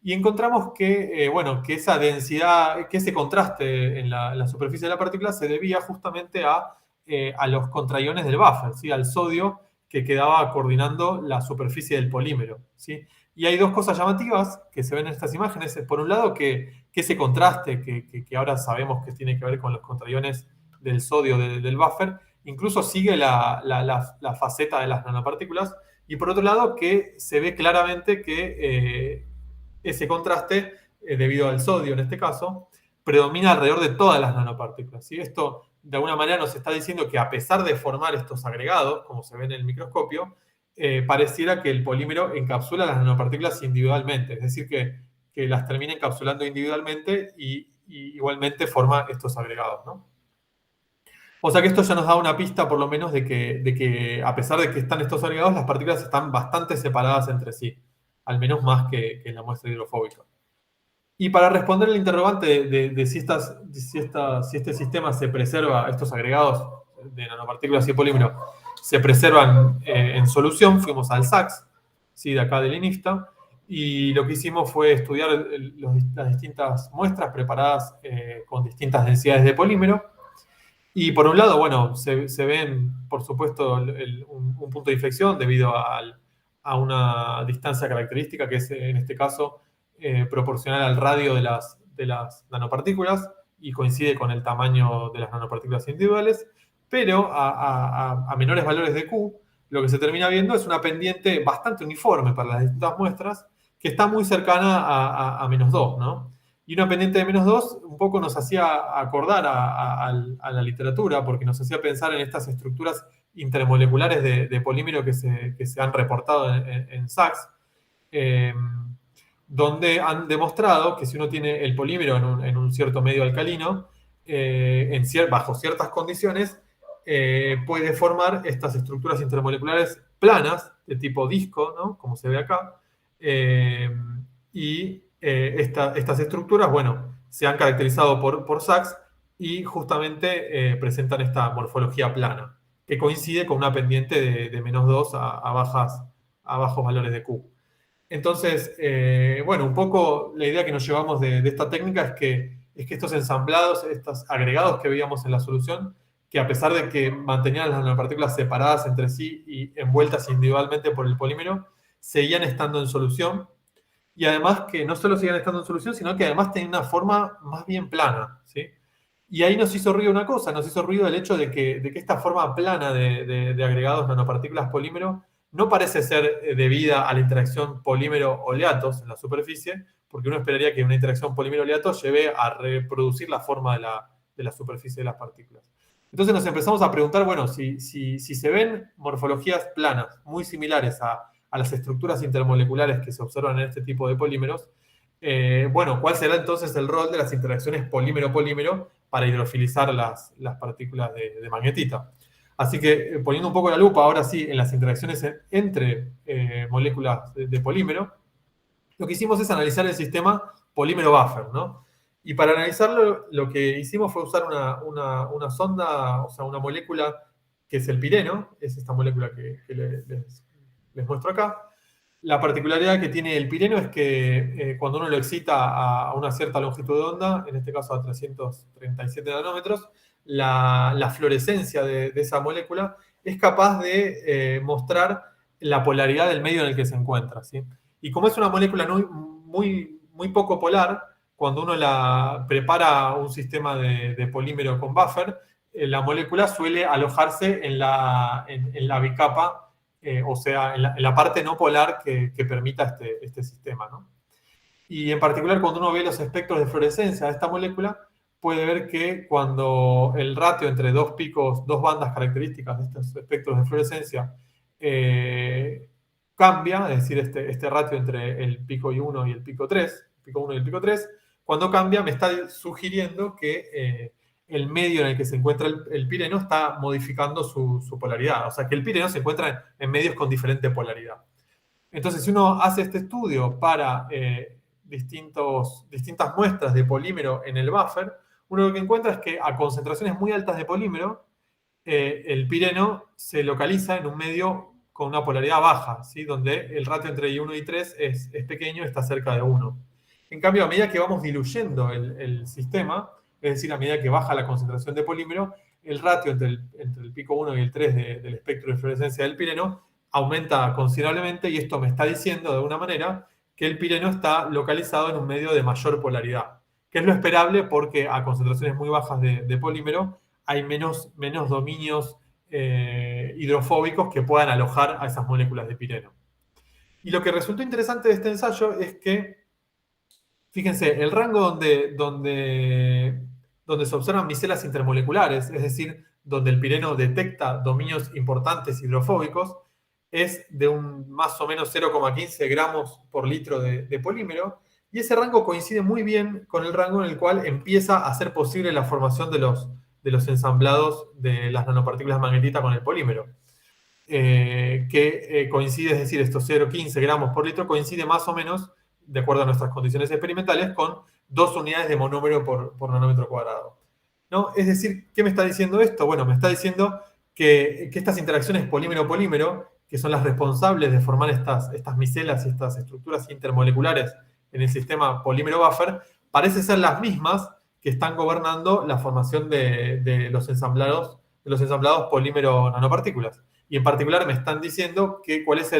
y encontramos que esa densidad, que ese contraste en la superficie de la partícula se debía justamente a los contraiones del buffer, ¿sí? Al sodio que quedaba coordinando la superficie del polímero, ¿sí? Y hay dos cosas llamativas que se ven en estas imágenes. Por un lado, que ese contraste, que ahora sabemos que tiene que ver con los contraiones del sodio del buffer, incluso sigue la faceta de las nanopartículas. Y por otro lado, que se ve claramente que ese contraste, debido al sodio en este caso, predomina alrededor de todas las nanopartículas, ¿sí? Esto, de alguna manera, nos está diciendo que a pesar de formar estos agregados, como se ve en el microscopio, pareciera que el polímero encapsula las nanopartículas individualmente, es decir, que las termina encapsulando individualmente y igualmente forma estos agregados, ¿no? O sea que esto ya nos da una pista, por lo menos, de que a pesar de que están estos agregados, las partículas están bastante separadas entre sí, al menos más que en la muestra hidrofóbica. Y para responder el interrogante de si este sistema se preserva, estos agregados de nanopartículas y polímero, se preservan en solución. Fuimos al SACS, ¿sí? De acá del INIFTA, y lo que hicimos fue estudiar las distintas muestras preparadas con distintas densidades de polímero. Y por un lado, bueno, se ven, por supuesto, un punto de inflexión debido a una distancia característica que es, en este caso, proporcional al radio de las nanopartículas y coincide con el tamaño de las nanopartículas individuales, pero a menores valores de Q, lo que se termina viendo es una pendiente bastante uniforme para las distintas muestras, que está muy cercana a -2, ¿no? Y una pendiente de -2 un poco nos hacía acordar a la literatura, porque nos hacía pensar en estas estructuras intermoleculares de polímero que se han reportado en SACS, donde han demostrado que si uno tiene el polímero en un cierto medio alcalino, bajo ciertas condiciones, puede formar estas estructuras intermoleculares planas, de tipo disco, ¿no? Como se ve acá, estas estructuras, bueno, se han caracterizado por SACS y justamente presentan esta morfología plana, que coincide con una pendiente de -2 a bajos valores de Q. Entonces, bueno, un poco la idea que nos llevamos de esta técnica es que estos ensamblados, estos agregados que veíamos en la solución, que a pesar de que mantenían las nanopartículas separadas entre sí y envueltas individualmente por el polímero, seguían estando en solución. Y además que no solo seguían estando en solución, sino que además tenían una forma más bien plana, ¿sí? Y ahí nos hizo ruido una cosa, nos hizo ruido el hecho de que esta forma plana de agregados nanopartículas polímero no parece ser debida a la interacción polímero-oleatos en la superficie, porque uno esperaría que una interacción polímero-oleatos lleve a reproducir la forma de la superficie de las partículas. Entonces nos empezamos a preguntar, bueno, si se ven morfologías planas muy similares a las estructuras intermoleculares que se observan en este tipo de polímeros, bueno, ¿cuál será entonces el rol de las interacciones polímero-polímero para hidrofilizar las partículas de magnetita? Así que poniendo un poco la lupa ahora sí en las interacciones entre moléculas de polímero, lo que hicimos es analizar el sistema polímero-buffer, ¿no? Y para analizarlo, lo que hicimos fue usar una sonda, o sea, una molécula que es el pireno, es esta molécula que les muestro acá. La particularidad que tiene el pireno es que cuando uno lo excita a una cierta longitud de onda, en este caso a 337 nanómetros, la fluorescencia de esa molécula es capaz de mostrar la polaridad del medio en el que se encuentra, ¿sí? Y como es una molécula muy poco polar, cuando uno la prepara un sistema de polímero con buffer, la molécula suele alojarse en la bicapa, o sea, en la parte no polar que permita este sistema, ¿no? Y en particular, cuando uno ve los espectros de fluorescencia de esta molécula, puede ver que cuando el ratio entre dos bandas características de estos espectros de fluorescencia cambia, es decir, este ratio entre el pico 1 y el pico 3, cuando cambia me está sugiriendo que el medio en el que se encuentra el pireno está modificando su polaridad. O sea, que el pireno se encuentra en medios con diferente polaridad. Entonces, si uno hace este estudio para distintas muestras de polímero en el buffer, uno lo que encuentra es que a concentraciones muy altas de polímero, el pireno se localiza en un medio con una polaridad baja, ¿sí? Donde el ratio entre I1 y 3 es pequeño, está cerca de 1. En cambio, a medida que vamos diluyendo el sistema, es decir, a medida que baja la concentración de polímero, el ratio entre el pico 1 y el 3 del espectro de fluorescencia del pireno aumenta considerablemente, y esto me está diciendo de alguna manera que el pireno está localizado en un medio de mayor polaridad, que es lo esperable porque a concentraciones muy bajas de polímero hay menos dominios hidrofóbicos que puedan alojar a esas moléculas de pireno. Y lo que resultó interesante de este ensayo es que, fíjense, el rango donde se observan micelas intermoleculares, es decir, donde el pireno detecta dominios importantes hidrofóbicos, es de un más o menos 0,15 gramos por litro de polímero, y ese rango coincide muy bien con el rango en el cual empieza a ser posible la formación de los ensamblados de las nanopartículas magnetita con el polímero. Que coincide, es decir, estos 0,15 gramos por litro coincide más o menos, de acuerdo a nuestras condiciones experimentales, con 2 unidades de monómero por nanómetro cuadrado, ¿no? Es decir, ¿qué me está diciendo esto? Bueno, me está diciendo que estas interacciones polímero-polímero, que son las responsables de formar estas micelas y estas estructuras intermoleculares en el sistema polímero-buffer, parece ser las mismas que están gobernando la formación de los ensamblados polímero-nanopartículas. Y en particular me están diciendo cuál es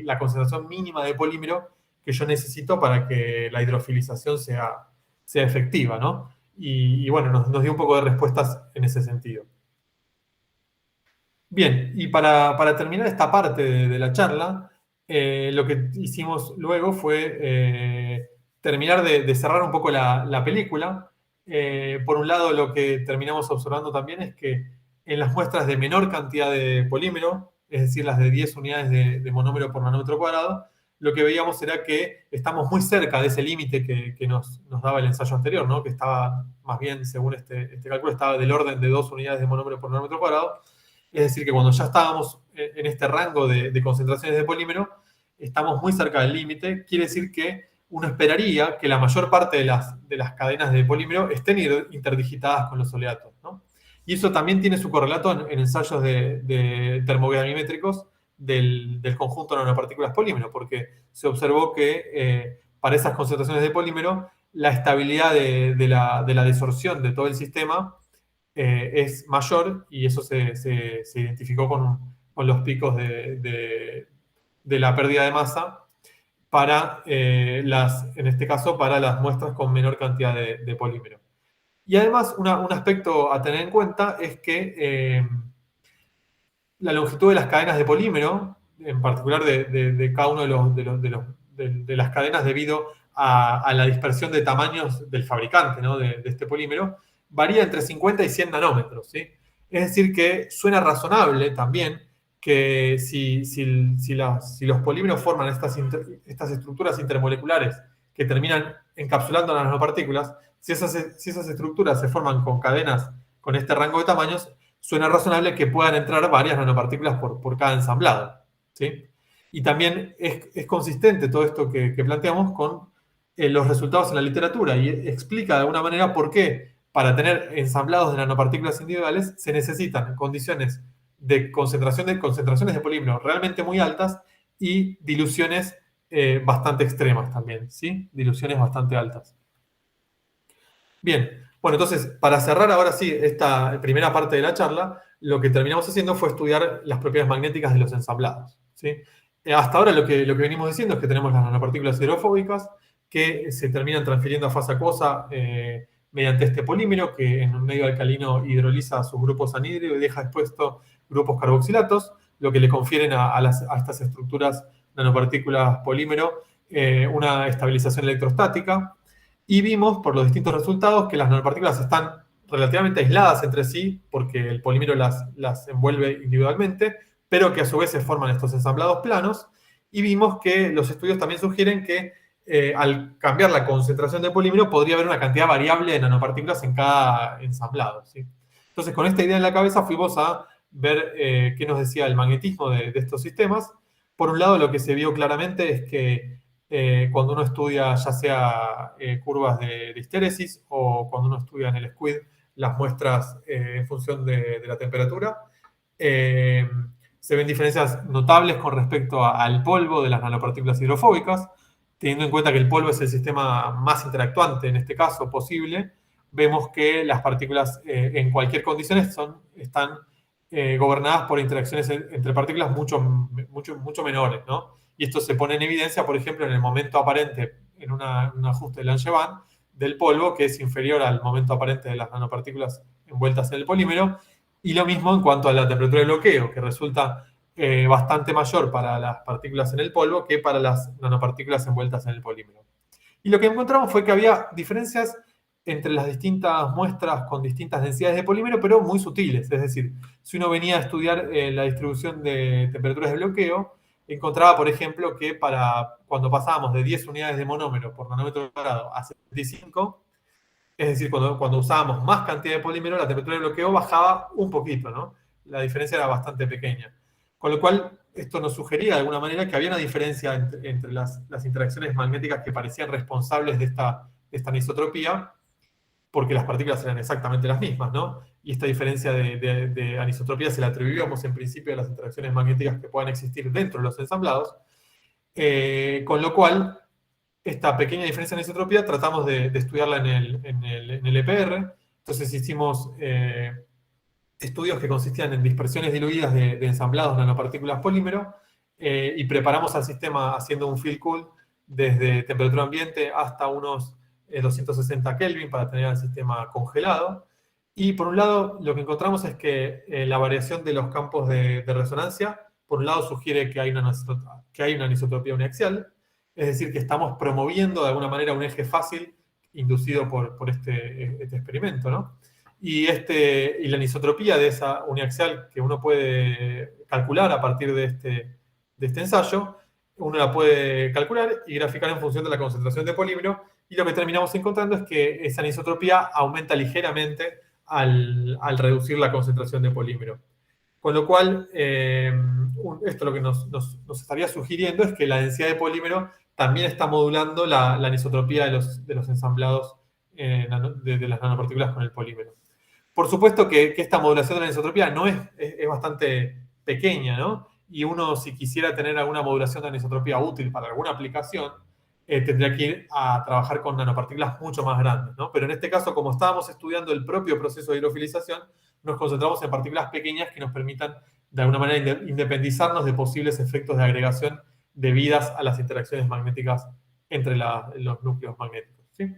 la concentración mínima de polímero que yo necesito para que la hidrofilización sea efectiva, ¿no? Y bueno, nos dio un poco de respuestas en ese sentido. Bien, y para terminar esta parte de la charla, lo que hicimos luego fue terminar de cerrar un poco la película. Por un lado, lo que terminamos observando también es que en las muestras de menor cantidad de polímero, es decir, las de 10 unidades de monómero por nanómetro cuadrado, lo que veíamos era que estamos muy cerca de ese límite que nos daba el ensayo anterior, ¿no? Que estaba, más bien, según este cálculo, estaba del orden de 2 unidades de monómero por nanómetro cuadrado. Es decir, que cuando ya estábamos en este rango de concentraciones de polímero, estamos muy cerca del límite. Quiere decir que uno esperaría que la mayor parte de las cadenas de polímero estén interdigitadas con los oleatos, ¿no? Y eso también tiene su correlato en ensayos de termogravimimétricos del conjunto de nanopartículas polímero, porque se observó que para esas concentraciones de polímero, la estabilidad de la desorción de todo el sistema es mayor, y eso se identificó con los picos de la pérdida de masa para en este caso, para las muestras con menor cantidad de polímero. Y además, un aspecto a tener en cuenta es que la longitud de las cadenas de polímero, en particular de cada uno de las cadenas debido a la dispersión de tamaños del fabricante, ¿no? de este polímero, varía entre 50 y 100 nanómetros, ¿sí? Es decir, que suena razonable también que si los polímeros forman estas estructuras intermoleculares que terminan encapsulando las nanopartículas, si esas estructuras se forman con cadenas con este rango de tamaños, suena razonable que puedan entrar varias nanopartículas por cada ensamblado, ¿sí? Y también es consistente todo esto que planteamos con los resultados en la literatura, y explica de alguna manera por qué para tener ensamblados de nanopartículas individuales se necesitan condiciones de concentraciones de polímero realmente muy altas y diluciones bastante extremas también, ¿sí? Diluciones bastante altas. Bien, bueno, entonces, para cerrar ahora sí esta primera parte de la charla, lo que terminamos haciendo fue estudiar las propiedades magnéticas de los ensamblados, ¿sí? Hasta ahora lo que venimos diciendo es que tenemos las nanopartículas hidrofóbicas que se terminan transfiriendo a fase acuosa mediante este polímero que en un medio alcalino hidroliza sus grupos anhídridos y deja expuestos grupos carboxilatos, lo que le confieren a estas estructuras nanopartículas polímero una estabilización electrostática. Y vimos por los distintos resultados que las nanopartículas están relativamente aisladas entre sí porque el polímero las envuelve individualmente, pero que a su vez se forman estos ensamblados planos. Y vimos que los estudios también sugieren que al cambiar la concentración de polímero podría haber una cantidad variable de nanopartículas en cada ensamblado, ¿sí? Entonces, con esta idea en la cabeza fuimos a ver qué nos decía el magnetismo de estos sistemas. Por un lado, lo que se vio claramente es que cuando uno estudia ya sea curvas de histéresis o cuando uno estudia en el SQUID las muestras en función de la temperatura, se ven diferencias notables con respecto al polvo de las nanopartículas hidrofóbicas. Teniendo en cuenta que el polvo es el sistema más interactuante en este caso posible, vemos que las partículas en cualquier condición están gobernadas por interacciones entre partículas mucho menores, ¿no? Y esto se pone en evidencia, por ejemplo, en el momento aparente en un ajuste de Langevin del polvo, que es inferior al momento aparente de las nanopartículas envueltas en el polímero, y lo mismo en cuanto a la temperatura de bloqueo, que resulta bastante mayor para las partículas en el polvo que para las nanopartículas envueltas en el polímero. Y lo que encontramos fue que había diferencias entre las distintas muestras con distintas densidades de polímero, pero muy sutiles. Es decir, si uno venía a estudiar la distribución de temperaturas de bloqueo, encontraba, por ejemplo, que cuando pasábamos de 10 unidades de monómero por nanómetro cuadrado a 75, es decir, cuando usábamos más cantidad de polímero, la temperatura de bloqueo bajaba un poquito, ¿no? La diferencia era bastante pequeña. Con lo cual, esto nos sugería de alguna manera que había una diferencia entre las interacciones magnéticas que parecían responsables de esta anisotropía, porque las partículas eran exactamente las mismas, ¿no? Y esta diferencia de anisotropía se la atribuíamos en principio a las interacciones magnéticas que puedan existir dentro de los ensamblados, con lo cual esta pequeña diferencia en anisotropía tratamos de estudiarla en el EPR. Entonces hicimos estudios que consistían en dispersiones diluidas de ensamblados nanopartículas polímero, y preparamos al sistema haciendo un field cool desde temperatura ambiente hasta unos 260 Kelvin para tener el sistema congelado. Y por un lado, lo que encontramos es que la variación de los campos de resonancia, por un lado, sugiere que hay una anisotropía uniaxial, es decir, que estamos promoviendo de alguna manera un eje fácil inducido por este experimento, ¿no? Y la anisotropía de esa uniaxial que uno puede calcular a partir de este ensayo, uno la puede calcular y graficar en función de la concentración de polímero, y lo que terminamos encontrando es que esa anisotropía aumenta ligeramente al reducir la concentración de polímero. Con lo cual, esto lo que nos estaría sugiriendo es que la densidad de polímero también está modulando la anisotropía de los ensamblados de las nanopartículas con el polímero. Por supuesto que esta modulación de la anisotropía es bastante pequeña, ¿no? Y uno, si quisiera tener alguna modulación de anisotropía útil para alguna aplicación, tendría que ir a trabajar con nanopartículas mucho más grandes, ¿no? Pero en este caso, como estábamos estudiando el propio proceso de hidrofilización, nos concentramos en partículas pequeñas que nos permitan, de alguna manera, independizarnos de posibles efectos de agregación debidas a las interacciones magnéticas entre los núcleos magnéticos, ¿sí?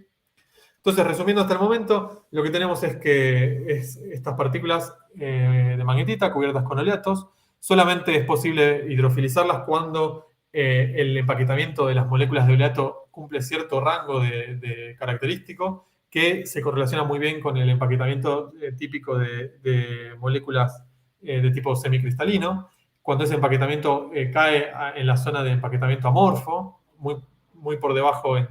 Entonces, resumiendo hasta el momento, lo que tenemos es que estas partículas de magnetita cubiertas con oleatos, solamente es posible hidrofilizarlas cuando el empaquetamiento de las moléculas de oleato cumple cierto rango de característico que se correlaciona muy bien con el empaquetamiento típico de moléculas de tipo semicristalino. Cuando ese empaquetamiento cae en la zona de empaquetamiento amorfo, muy por debajo en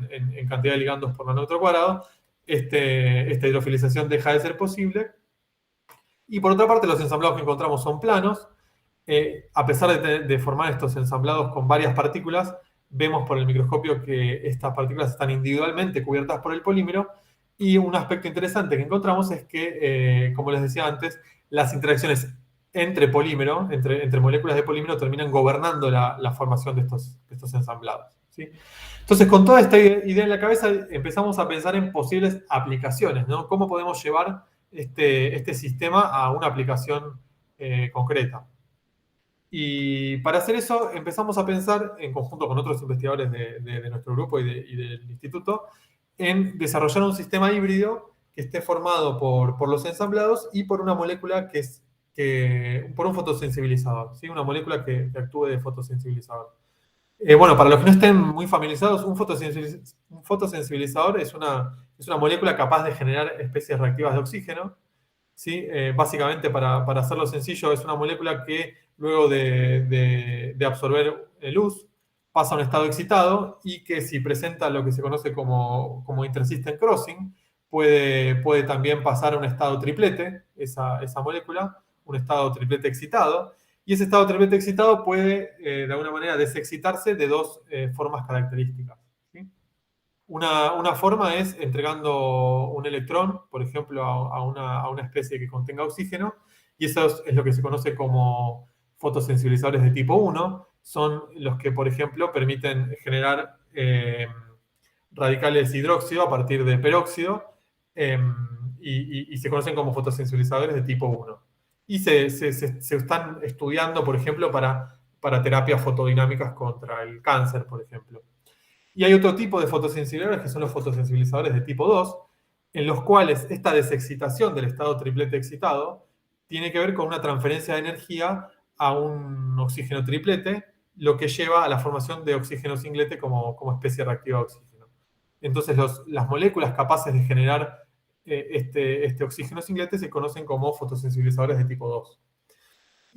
cantidad de ligandos por nanómetro cuadrado, esta hidrofilización deja de ser posible. Y por otra parte, los ensamblados que encontramos son planos. A pesar de formar estos ensamblados con varias partículas, vemos por el microscopio que estas partículas están individualmente cubiertas por el polímero. Y un aspecto interesante que encontramos es que, como les decía antes, las interacciones entre polímero, entre moléculas de polímero, terminan gobernando la formación de estos ensamblados, ¿sí? Entonces, con toda esta idea en la cabeza, empezamos a pensar en posibles aplicaciones, ¿no? ¿Cómo podemos llevar este sistema a una aplicación concreta? Y para hacer eso, empezamos a pensar, en conjunto con otros investigadores de nuestro grupo y del instituto, en desarrollar un sistema híbrido que esté formado por los ensamblados y por una molécula por un fotosensibilizador, ¿sí? Una molécula que actúe de fotosensibilizador. Bueno, para los que no estén muy familiarizados, un fotosensibilizador es una molécula capaz de generar especies reactivas de oxígeno, ¿sí? Básicamente, para hacerlo sencillo, es una molécula que luego de absorber luz pasa a un estado excitado y que, si presenta lo que se conoce como intersystem crossing, puede también pasar a un estado triplete, esa molécula, un estado triplete excitado. Y ese estado triplete excitado puede, de alguna manera, desexcitarse de dos formas características, ¿sí? Una forma es entregando un electrón, por ejemplo, a una especie que contenga oxígeno, y eso es lo que se conoce como fotosensibilizadores de tipo 1. Son los que, por ejemplo, permiten generar radicales hidróxido a partir de peróxido, y se conocen como fotosensibilizadores de tipo 1. Y se están estudiando, por ejemplo, para terapias fotodinámicas contra el cáncer, por ejemplo. Y hay otro tipo de fotosensibilizadores que son los fotosensibilizadores de tipo 2, en los cuales esta desexcitación del estado triplete excitado tiene que ver con una transferencia de energía a un oxígeno triplete, lo que lleva a la formación de oxígeno singlete como especie reactiva de oxígeno. Entonces, las moléculas capaces de generar este oxígeno singlete se conocen como fotosensibilizadores de tipo 2.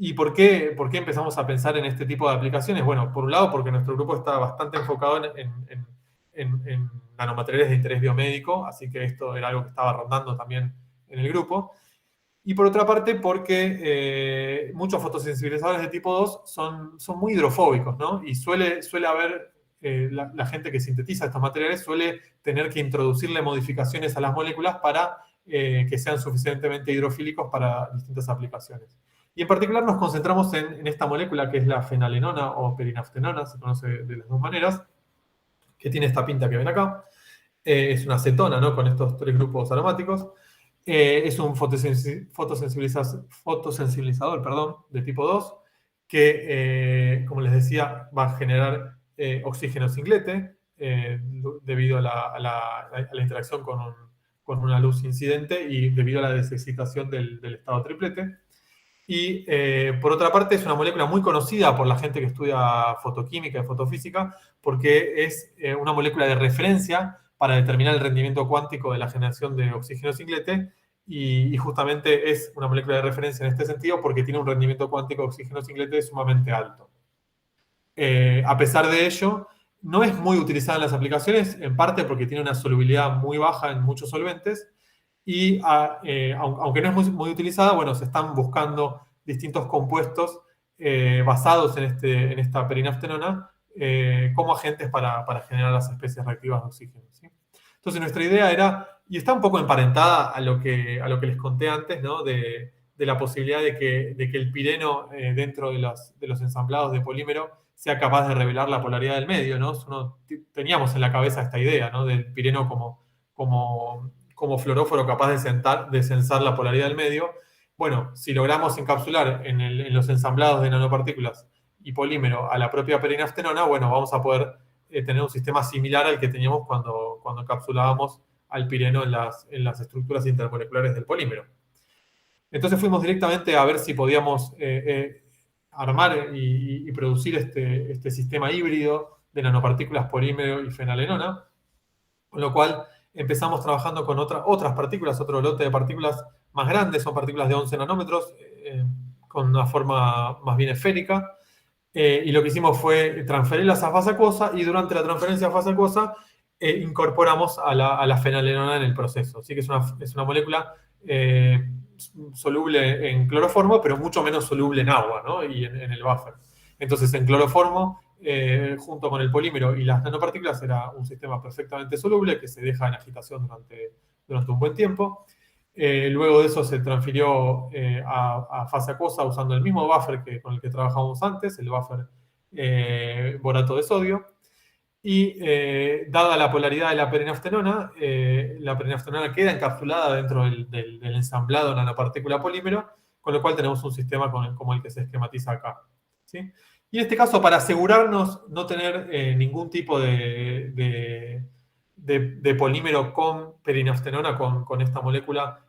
¿Y por qué empezamos a pensar en este tipo de aplicaciones? Bueno, por un lado, porque nuestro grupo está bastante enfocado en nanomateriales de interés biomédico, así que esto era algo que estaba rondando también en el grupo. Y por otra parte, porque muchos fotosensibilizadores de tipo 2 son muy hidrofóbicos, ¿no? Y suele haber la gente que sintetiza estos materiales suele tener que introducirle modificaciones a las moléculas para que sean suficientemente hidrofílicos para distintas aplicaciones. Y en particular nos concentramos en esta molécula que es la fenalenona o perinaftenona, se conoce de las dos maneras, que tiene esta pinta que ven acá. Es una acetona, ¿no? Con estos 3 grupos aromáticos. Es un fotosensibilizador, perdón, de tipo 2, que, como les decía, va a generar oxígeno singlete debido a la interacción con una luz incidente y debido a la desexcitación del estado triplete. Y por otra parte es una molécula muy conocida por la gente que estudia fotoquímica y fotofísica porque es una molécula de referencia para determinar el rendimiento cuántico de la generación de oxígeno singlete y justamente es una molécula de referencia en este sentido porque tiene un rendimiento cuántico de oxígeno singlete sumamente alto. A pesar de ello, no es muy utilizada en las aplicaciones, en parte porque tiene una solubilidad muy baja en muchos solventes y aunque no es muy utilizada, bueno, se están buscando distintos compuestos basados en esta perinaftenona como agentes para generar las especies reactivas de oxígeno, ¿sí? Entonces nuestra idea era, y está un poco emparentada a lo que les conté antes, ¿no? de la posibilidad de que el pireno dentro de los ensamblados de polímero sea capaz de revelar la polaridad del medio, ¿no? Teníamos en la cabeza esta idea, ¿no? Del pireno como fluoróforo capaz de sensar la polaridad del medio. Bueno, si logramos encapsular en los ensamblados de nanopartículas y polímero a la propia perinaftenona, bueno, vamos a poder tener un sistema similar al que teníamos cuando encapsulábamos al pireno en las estructuras intermoleculares del polímero. Entonces fuimos directamente a ver si podíamos armar y producir este sistema híbrido de nanopartículas polímero y fenalenona, con lo cual empezamos trabajando con otras partículas, otro lote de partículas más grandes, son partículas de 11 nanómetros, con una forma más bien esférica, y lo que hicimos fue transferirlas a fase acuosa y durante la transferencia a fase acuosa incorporamos a la fenalenona en el proceso. Así que es una molécula soluble en cloroformo, pero mucho menos soluble en agua, ¿no? Y en el buffer. Entonces, en cloroformo, junto con el polímero y las nanopartículas, era un sistema perfectamente soluble que se deja en agitación durante un buen tiempo. Luego de eso se transfirió a fase acuosa usando el mismo buffer con el que trabajábamos antes, el buffer borato de sodio. Y dada la polaridad de la perinaftenona queda encapsulada dentro del ensamblado nanopartícula polímero, con lo cual tenemos un sistema como el que se esquematiza acá, ¿sí? Y en este caso, para asegurarnos no tener ningún tipo de polímero con perinaftenona, con esta molécula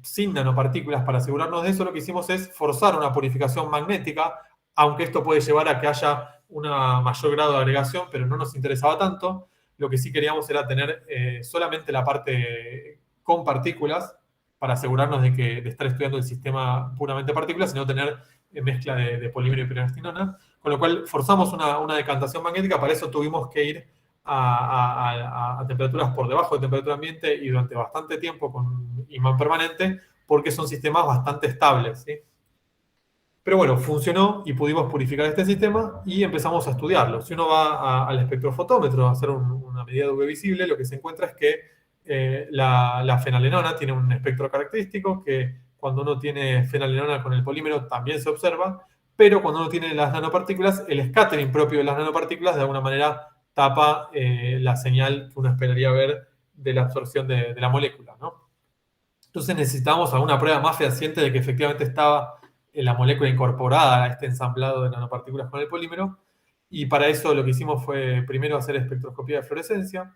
sin nanopartículas, para asegurarnos de eso, lo que hicimos es forzar una purificación magnética, aunque esto puede llevar a que haya un mayor grado de agregación, pero no nos interesaba tanto. Lo que sí queríamos era tener solamente la parte con partículas, para asegurarnos de estar estudiando el sistema puramente partículas, sino tener mezcla de polímero y perinaftenona, con lo cual forzamos una decantación magnética. Para eso tuvimos que ir a temperaturas por debajo de temperatura ambiente y durante bastante tiempo con imán permanente, porque son sistemas bastante estables, ¿sí? Pero bueno, funcionó y pudimos purificar este sistema y empezamos a estudiarlo. Si uno va al espectrofotómetro a hacer una medida de UV visible, lo que se encuentra es que la fenalenona tiene un espectro característico que cuando uno tiene fenalenona con el polímero también se observa, pero cuando uno tiene las nanopartículas, el scattering propio de las nanopartículas de alguna manera tapa la señal que uno esperaría ver de la absorción de la molécula, ¿no? Entonces necesitamos alguna prueba más fehaciente de que efectivamente estaba la molécula incorporada a este ensamblado de nanopartículas con el polímero, y para eso lo que hicimos fue primero hacer espectroscopía de fluorescencia.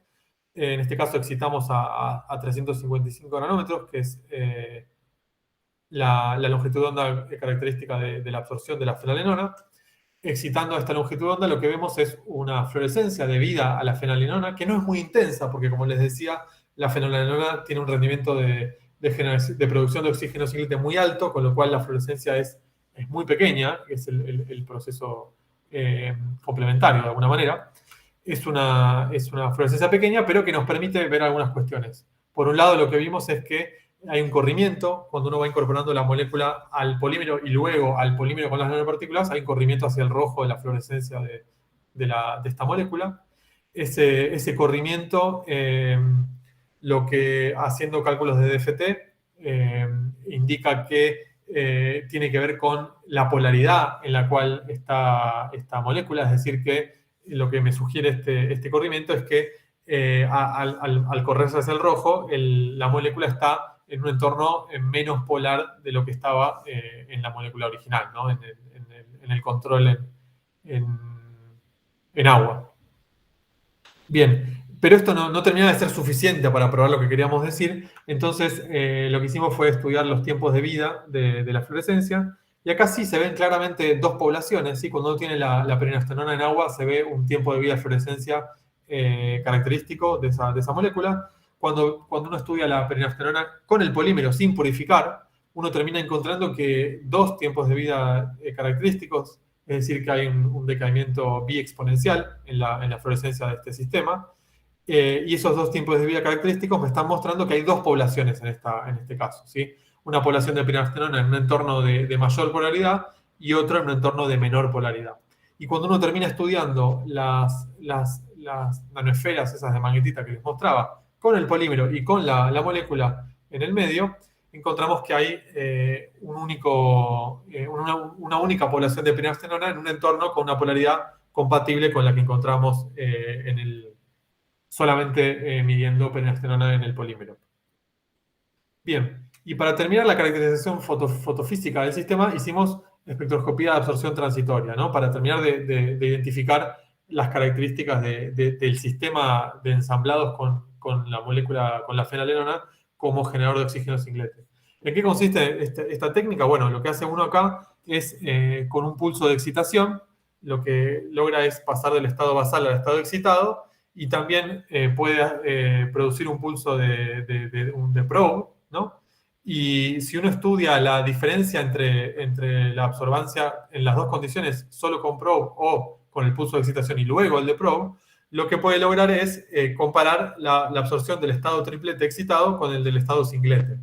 En este caso excitamos a 355 nanómetros, que es la longitud de onda característica de la absorción de la fenalenona. Excitando a esta longitud de onda, lo que vemos es una fluorescencia debida a la fenalenona, que no es muy intensa, porque como les decía, la fenalenona tiene un rendimiento de producción de oxígeno singlete muy alto, con lo cual la fluorescencia es muy pequeña, es el proceso complementario de alguna manera. Es una fluorescencia pequeña, pero que nos permite ver algunas cuestiones. Por un lado, lo que vimos es que hay un corrimiento cuando uno va incorporando la molécula al polímero y luego al polímero con las nanopartículas, hay un corrimiento hacia el rojo de la fluorescencia de esta molécula. Ese corrimiento, lo que haciendo cálculos de DFT, indica que tiene que ver con la polaridad en la cual está esta molécula, es decir, que lo que me sugiere este corrimiento es que al correrse hacia el rojo, la molécula está en un entorno menos polar de lo que estaba en la molécula original, ¿no? en el control en agua. Bien, pero esto no terminaba de ser suficiente para probar lo que queríamos decir, entonces lo que hicimos fue estudiar los tiempos de vida de la fluorescencia, y acá sí se ven claramente dos poblaciones, ¿sí? Cuando uno tiene la perinaftenona en agua se ve un tiempo de vida de fluorescencia característico de esa molécula. Cuando uno estudia la perinaftenona con el polímero sin purificar, uno termina encontrando que dos tiempos de vida característicos, es decir, que hay un decaimiento biexponencial en la fluorescencia de este sistema, y esos dos tiempos de vida característicos me están mostrando que hay dos poblaciones en este caso, ¿sí? Una población de perinaftenona en un entorno de mayor polaridad y otra en un entorno de menor polaridad. Y cuando uno termina estudiando las nanoesferas esas de magnetita que les mostraba, con el polímero y con la molécula en el medio, encontramos que hay una única población de perinaftenona en un entorno con una polaridad compatible con la que encontramos solamente midiendo perinaftenona en el polímero. Bien, y para terminar la caracterización fotofísica del sistema, hicimos espectroscopía de absorción transitoria, ¿no? Para terminar de identificar las características del sistema de ensamblados con la molécula, con la fenalelona, como generador de oxígeno singlete. ¿En qué consiste esta técnica? Bueno, lo que hace uno acá es, con un pulso de excitación, lo que logra es pasar del estado basal al estado excitado, y también puede producir un pulso de probe, ¿no? Y si uno estudia la diferencia entre la absorbancia en las dos condiciones, solo con probe o con el pulso de excitación y luego el de probe, lo que puede lograr es comparar la absorción del estado triplete excitado con el del estado singlete.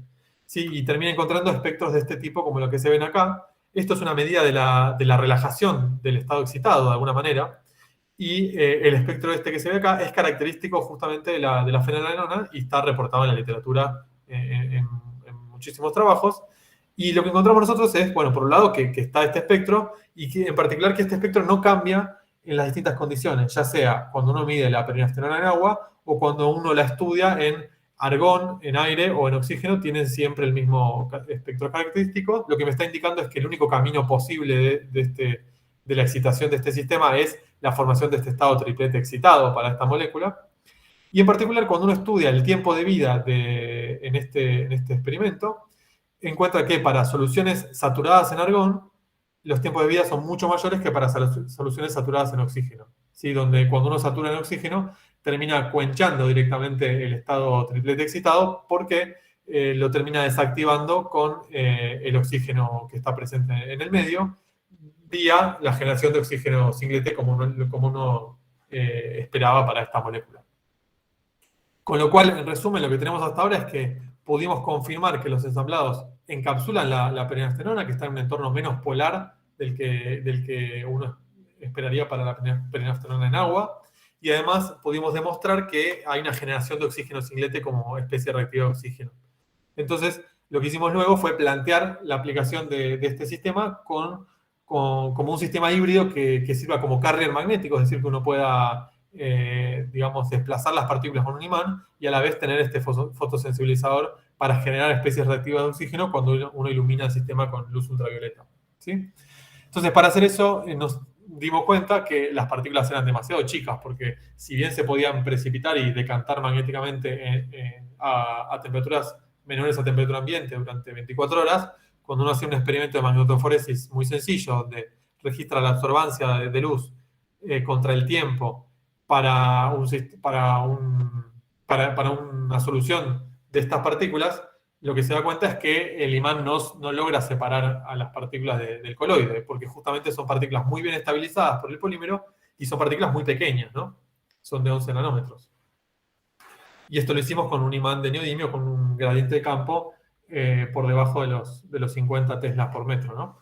¿Sí? Y termina encontrando espectros de este tipo como lo que se ven acá. Esto es una medida de la relajación del estado excitado, de alguna manera. Y el espectro este que se ve acá es característico justamente de la fenalenolona y está reportado en la literatura en muchísimos trabajos. Y lo que encontramos nosotros es, bueno, por un lado que está este espectro, y que en particular que este espectro no cambia en las distintas condiciones, ya sea cuando uno mide la perinaftenona en agua o cuando uno la estudia en argón, en aire o en oxígeno, tienen siempre el mismo espectro característico. Lo que me está indicando es que el único camino posible de la excitación de este sistema es la formación de este estado triplete excitado para esta molécula. Y en particular, cuando uno estudia el tiempo de vida en este experimento, encuentra que para soluciones saturadas en argón, los tiempos de vida son mucho mayores que para soluciones saturadas en oxígeno, ¿sí? Donde cuando uno satura en oxígeno, termina quenchando directamente el estado triplete excitado porque lo termina desactivando con el oxígeno que está presente en el medio, vía la generación de oxígeno singlete como uno esperaba para esta molécula. Con lo cual, en resumen, lo que tenemos hasta ahora es que pudimos confirmar que los ensamblados encapsulan la perinaftenona, que está en un entorno menos polar del que uno esperaría para la perinaftenona en agua, y además pudimos demostrar que hay una generación de oxígeno singlete como especie reactiva de oxígeno. Entonces, lo que hicimos luego fue plantear la aplicación de este sistema como un sistema híbrido que sirva como carrier magnético, es decir, que uno pueda, digamos, desplazar las partículas con un imán y a la vez tener este fotosensibilizador para generar especies reactivas de oxígeno cuando uno ilumina el sistema con luz ultravioleta, ¿sí? Entonces, para hacer eso, nos dimos cuenta que las partículas eran demasiado chicas, porque si bien se podían precipitar y decantar magnéticamente a temperaturas menores a temperatura ambiente durante 24 horas, cuando uno hace un experimento de magnetoforesis muy sencillo, donde registra la absorbancia de luz contra el tiempo para una solución de estas partículas, lo que se da cuenta es que el imán no logra separar a las partículas del coloide, porque justamente son partículas muy bien estabilizadas por el polímero y son partículas muy pequeñas, ¿no? Son de 11 nanómetros. Y esto lo hicimos con un imán de neodimio con un gradiente de campo por debajo de los 50 teslas por metro, ¿no?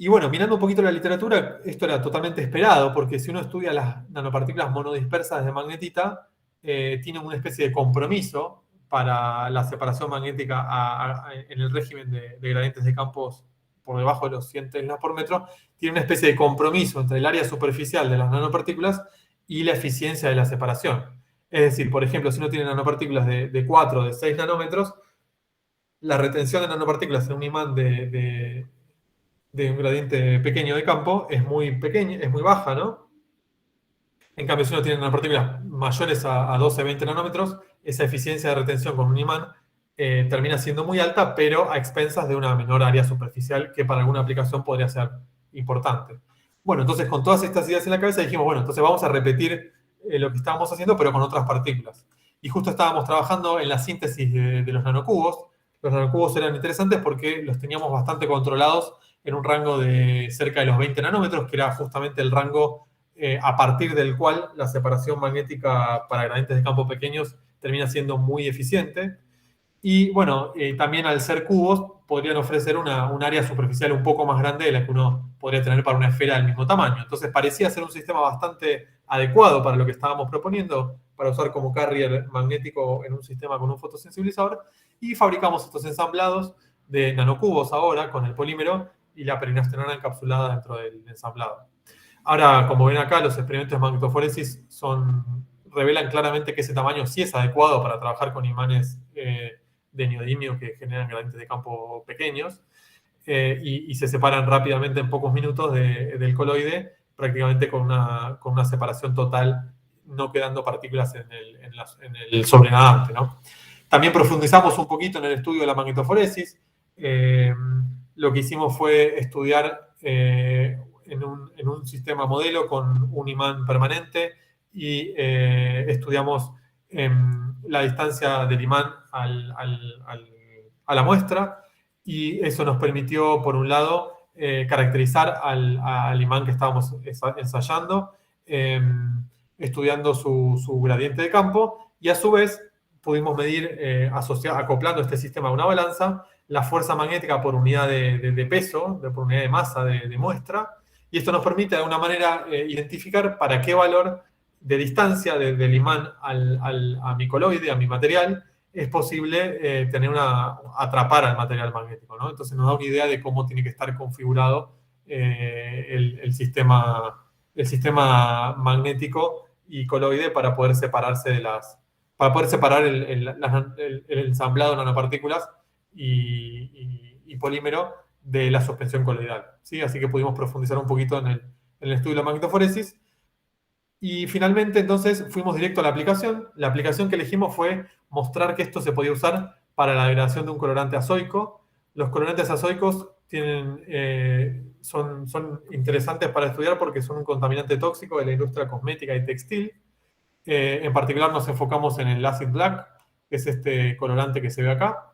Y bueno, mirando un poquito la literatura, esto era totalmente esperado, porque si uno estudia las nanopartículas monodispersas de magnetita, tienen una especie de compromiso para la separación magnética en el régimen de gradientes de campos por debajo de los 100 teslas por metro, tiene una especie de compromiso entre el área superficial de las nanopartículas y la eficiencia de la separación. Es decir, por ejemplo, si uno tiene nanopartículas de 4 o de 6 nanómetros, la retención de nanopartículas en un imán de un gradiente pequeño de campo es muy pequeña, es muy baja, ¿no? En cambio, si uno tiene nanopartículas mayores a 12, 20 nanómetros, esa eficiencia de retención con un imán termina siendo muy alta, pero a expensas de una menor área superficial que para alguna aplicación podría ser importante. Bueno, entonces con todas estas ideas en la cabeza dijimos, bueno, entonces vamos a repetir lo que estábamos haciendo, pero con otras partículas. Y justo estábamos trabajando en la síntesis de los nanocubos. Los nanocubos eran interesantes porque los teníamos bastante controlados en un rango de cerca de los 20 nanómetros, que era justamente el rango a partir del cual la separación magnética para gradientes de campo pequeños termina siendo muy eficiente. Y bueno, también al ser cubos podrían ofrecer un área superficial un poco más grande de la que uno podría tener para una esfera del mismo tamaño. Entonces parecía ser un sistema bastante adecuado para lo que estábamos proponiendo, para usar como carrier magnético en un sistema con un fotosensibilizador, y fabricamos estos ensamblados de nanocubos ahora con el polímero y la perinostenona encapsulada dentro del ensamblado. Ahora, como ven acá, los experimentos de magnetoforesis revelan claramente que ese tamaño sí es adecuado para trabajar con imanes de neodimio que generan gradientes de campo pequeños y se separan rápidamente en pocos minutos del coloide, prácticamente con una separación total, no quedando partículas en el sobrenadante, ¿no? También profundizamos un poquito en el estudio de la magnetoforesis. Lo que hicimos fue estudiar en un sistema modelo con un imán permanente y estudiamos la distancia del imán a la muestra, y eso nos permitió, por un lado, caracterizar al imán que estábamos ensayando, estudiando su gradiente de campo, y a su vez pudimos medir, acoplando este sistema a una balanza, la fuerza magnética por unidad de peso, por unidad de masa de muestra, y esto nos permite de alguna manera identificar para qué valor de distancia del imán a mi coloide, a mi material, es posible atrapar al material magnético, ¿no? Entonces nos da una idea de cómo tiene que estar configurado el sistema magnético y coloide para poder separarse para poder separar el ensamblado de nanopartículas y polímero de la suspensión coloidal, ¿sí? Así que pudimos profundizar un poquito en el estudio de la magnetoforesis. Y finalmente, entonces, fuimos directo a la aplicación. La aplicación que elegimos fue mostrar que esto se podía usar para la degradación de un colorante azoico. Los colorantes azoicos son interesantes para estudiar porque son un contaminante tóxico de la industria cosmética y textil. En particular nos enfocamos en el acid black, que es este colorante que se ve acá,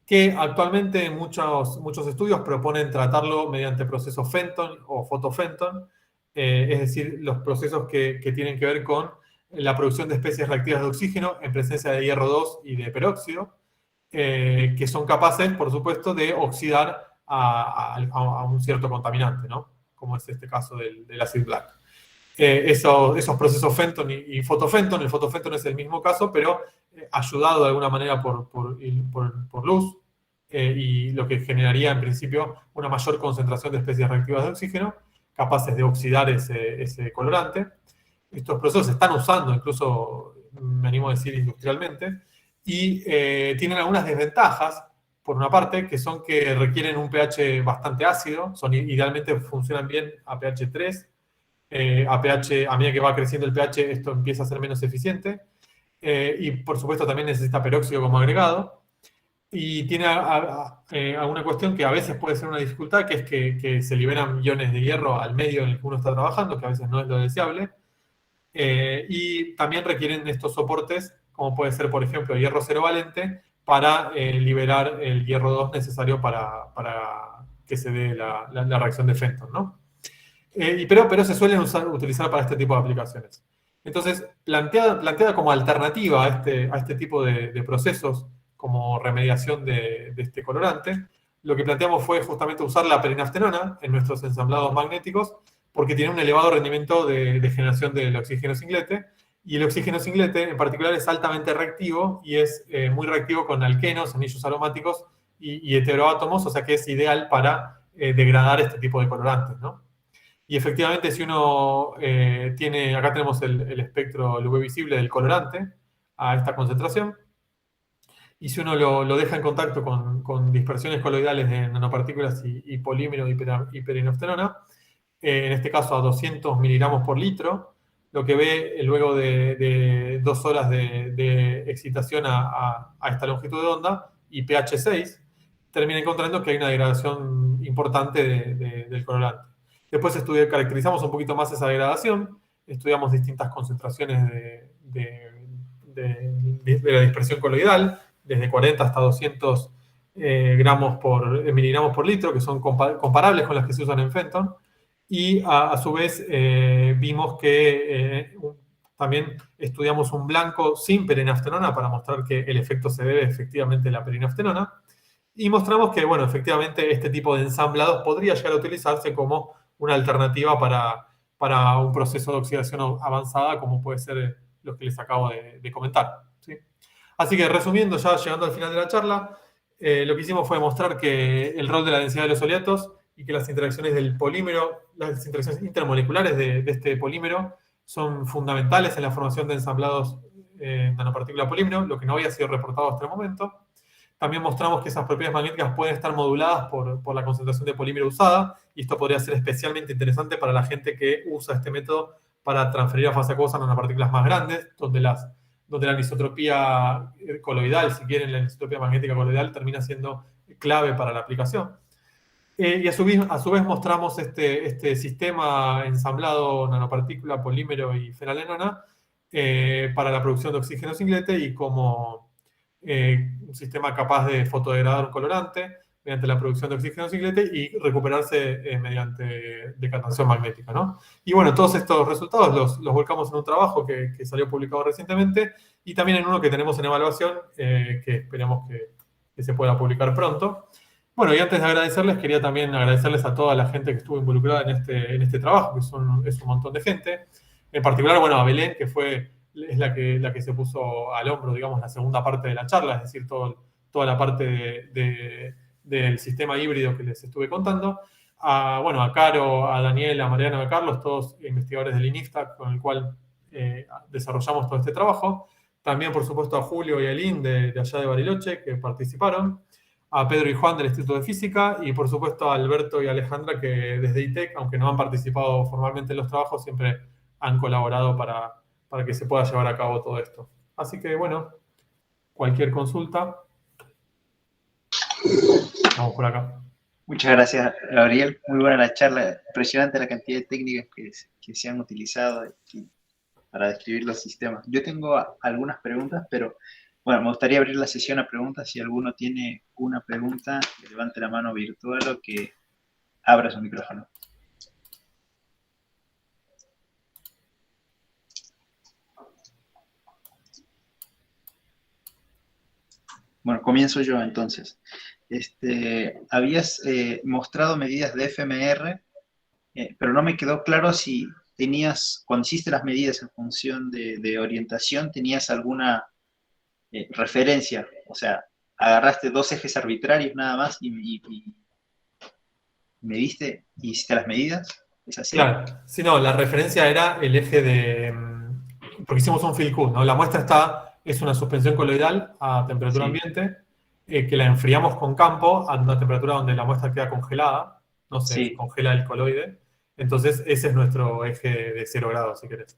que actualmente muchos estudios proponen tratarlo mediante procesos Fenton o fotofenton, es decir, los procesos que tienen que ver con la producción de especies reactivas de oxígeno en presencia de hierro 2 y de peróxido, que son capaces, por supuesto, de oxidar a un cierto contaminante, ¿no? Como es este caso del acid black. Esos procesos Fenton y fotofenton, el fotofenton es el mismo caso, pero ayudado de alguna manera por luz, y lo que generaría en principio una mayor concentración de especies reactivas de oxígeno, capaces de oxidar ese colorante. Estos procesos se están usando, incluso me animo a decir industrialmente, y tienen algunas desventajas, por una parte, que son que requieren un pH bastante ácido, idealmente funcionan bien a pH 3, a medida que va creciendo el pH esto empieza a ser menos eficiente, y por supuesto también necesita peróxido como agregado. Y tiene alguna cuestión que a veces puede ser una dificultad, que es que se liberan iones de hierro al medio en el que uno está trabajando, que a veces no es lo deseable. Y también requieren estos soportes, como puede ser, por ejemplo, hierro cero valente, para liberar el hierro 2 necesario para que se dé la reacción de Fenton, ¿no? Pero se suelen utilizar para este tipo de aplicaciones. Entonces, planteada como alternativa a este tipo de procesos, como remediación de este colorante, lo que planteamos fue justamente usar la perinaftenona en nuestros ensamblados magnéticos, porque tiene un elevado rendimiento de generación del oxígeno singlete, y el oxígeno singlete en particular es altamente reactivo y es muy reactivo con alquenos, anillos aromáticos y heteroátomos, o sea que es ideal para degradar este tipo de colorantes, ¿no? Y efectivamente, si uno tiene, acá tenemos el espectro UV visible del colorante a esta concentración, y si uno lo deja en contacto con dispersiones coloidales de nanopartículas y polímero y perinaftenona, en este caso a 200 miligramos por litro, lo que ve luego de 2 horas de excitación a esta longitud de onda y pH 6, termina encontrando que hay una degradación importante del colorante. Después caracterizamos un poquito más esa degradación, estudiamos distintas concentraciones de la dispersión coloidal, desde 40 hasta 200 miligramos por litro, que son comparables con las que se usan en Fenton. Y a su vez vimos que también estudiamos un blanco sin perinaftenona para mostrar que el efecto se debe efectivamente a la perinaftenona. Y mostramos que, bueno, efectivamente este tipo de ensamblados podría llegar a utilizarse como una alternativa para un proceso de oxidación avanzada, como puede ser los que les acabo de comentar, ¿sí? Así que resumiendo, ya llegando al final de la charla, lo que hicimos fue mostrar que el rol de la densidad de los oleatos y que las interacciones del polímero, las interacciones intermoleculares de este polímero son fundamentales en la formación de ensamblados nanopartícula polímero, lo que no había sido reportado hasta el momento. También mostramos que esas propiedades magnéticas pueden estar moduladas por la concentración de polímero usada, y esto podría ser especialmente interesante para la gente que usa este método para transferir a fase acuosa nanopartículas más grandes, donde la anisotropía coloidal, si quieren, la anisotropía magnética coloidal termina siendo clave para la aplicación. Y a su vez mostramos este sistema ensamblado nanopartícula, polímero y fenaleno para la producción de oxígeno singlete y como un sistema capaz de fotodegradar un colorante mediante la producción de oxígeno singlete y recuperarse mediante decantación magnética, ¿no? Y bueno, todos estos resultados los volcamos en un trabajo que salió publicado recientemente y también en uno que tenemos en evaluación que esperamos que se pueda publicar pronto. Bueno, y antes de agradecerles, quería también agradecerles a toda la gente que estuvo involucrada en este trabajo, que es un montón de gente. En particular, bueno, a Belén, que es la que se puso al hombro, digamos, la segunda parte de la charla, es decir, toda la parte del sistema híbrido que les estuve contando. A Caro, a Daniel, a Mariano, a Carlos, todos investigadores del INIFTAC, con el cual desarrollamos todo este trabajo. También, por supuesto, a Julio y a Lynn de allá de Bariloche, que participaron. A Pedro y Juan del Instituto de Física y, por supuesto, a Alberto y Alejandra, que desde ITEC, aunque no han participado formalmente en los trabajos, siempre han colaborado para que se pueda llevar a cabo todo esto. Así que, bueno, cualquier consulta, vamos por acá. Muchas gracias, Gabriel. Muy buena la charla. Impresionante la cantidad de técnicas que se han utilizado para describir los sistemas. Yo tengo algunas preguntas, pero bueno, me gustaría abrir la sesión a preguntas. Si alguno tiene una pregunta, que levante la mano virtual o que abra su micrófono. Bueno, comienzo yo entonces. Habías mostrado medidas de FMR, pero no me quedó claro si cuando hiciste las medidas en función de orientación, tenías alguna referencia. O sea, agarraste 2 ejes arbitrarios nada más y mediste y hiciste las medidas. ¿Es así? Claro, sí, no, la referencia era el eje porque hicimos un field cool, ¿no? La muestra es una suspensión coloidal a temperatura ambiente, que la enfriamos con campo a una temperatura donde la muestra queda congelada, no se congela el coloide. Entonces, ese es nuestro eje de 0 grados, si querés.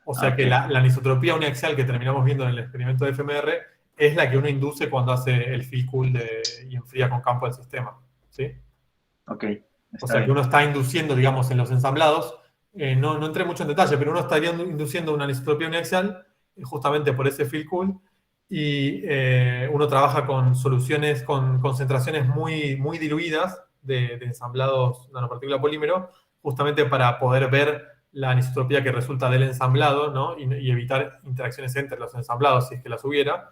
O sea que la anisotropía uniaxial que terminamos viendo en el experimento de FMR es la que uno induce cuando hace el field cool y enfría con campo el sistema, ¿sí? Ok. O sea que uno está induciendo, digamos, en los ensamblados, no entré mucho en detalle, pero uno estaría induciendo una anisotropía uniaxial justamente por ese field cool, y uno trabaja con soluciones, con concentraciones muy, muy diluidas de ensamblados nanopartícula polímero, justamente para poder ver la anisotropía que resulta del ensamblado, ¿no? y evitar interacciones entre los ensamblados si es que las hubiera.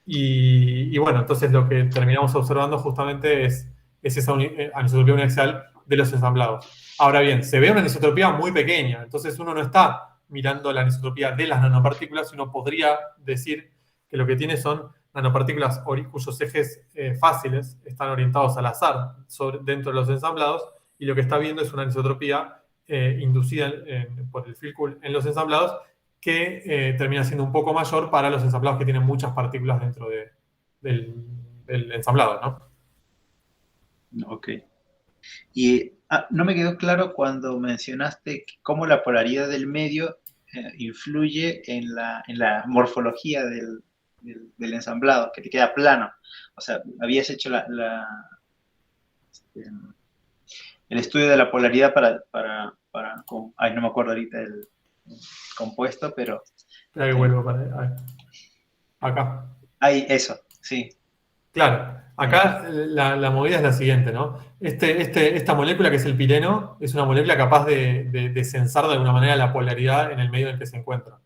Y bueno, entonces lo que terminamos observando justamente es es esa anisotropía uniaxial de los ensamblados. Ahora bien, se ve una anisotropía muy pequeña, entonces uno no está mirando la anisotropía de las nanopartículas, uno podría decir que lo que tiene son nanopartículas cuyos ejes fáciles están orientados al azar dentro de los ensamblados, y lo que está viendo es una anisotropía inducida por el field Cool en los ensamblados, que termina siendo un poco mayor para los ensamblados que tienen muchas partículas dentro del ensamblado, ¿no? Ok. Y no me quedó claro cuando mencionaste cómo la polaridad del medio influye en la morfología del ensamblado, que te queda plano. O sea, habías hecho el estudio de la polaridad ay, no me acuerdo ahorita el compuesto, pero... Espera que vuelvo para acá. Ahí, eso, sí. Claro, acá la movida es la siguiente, ¿no? Esta molécula que es el pireno es una molécula capaz de censar de alguna manera la polaridad en el medio en el que se encuentra.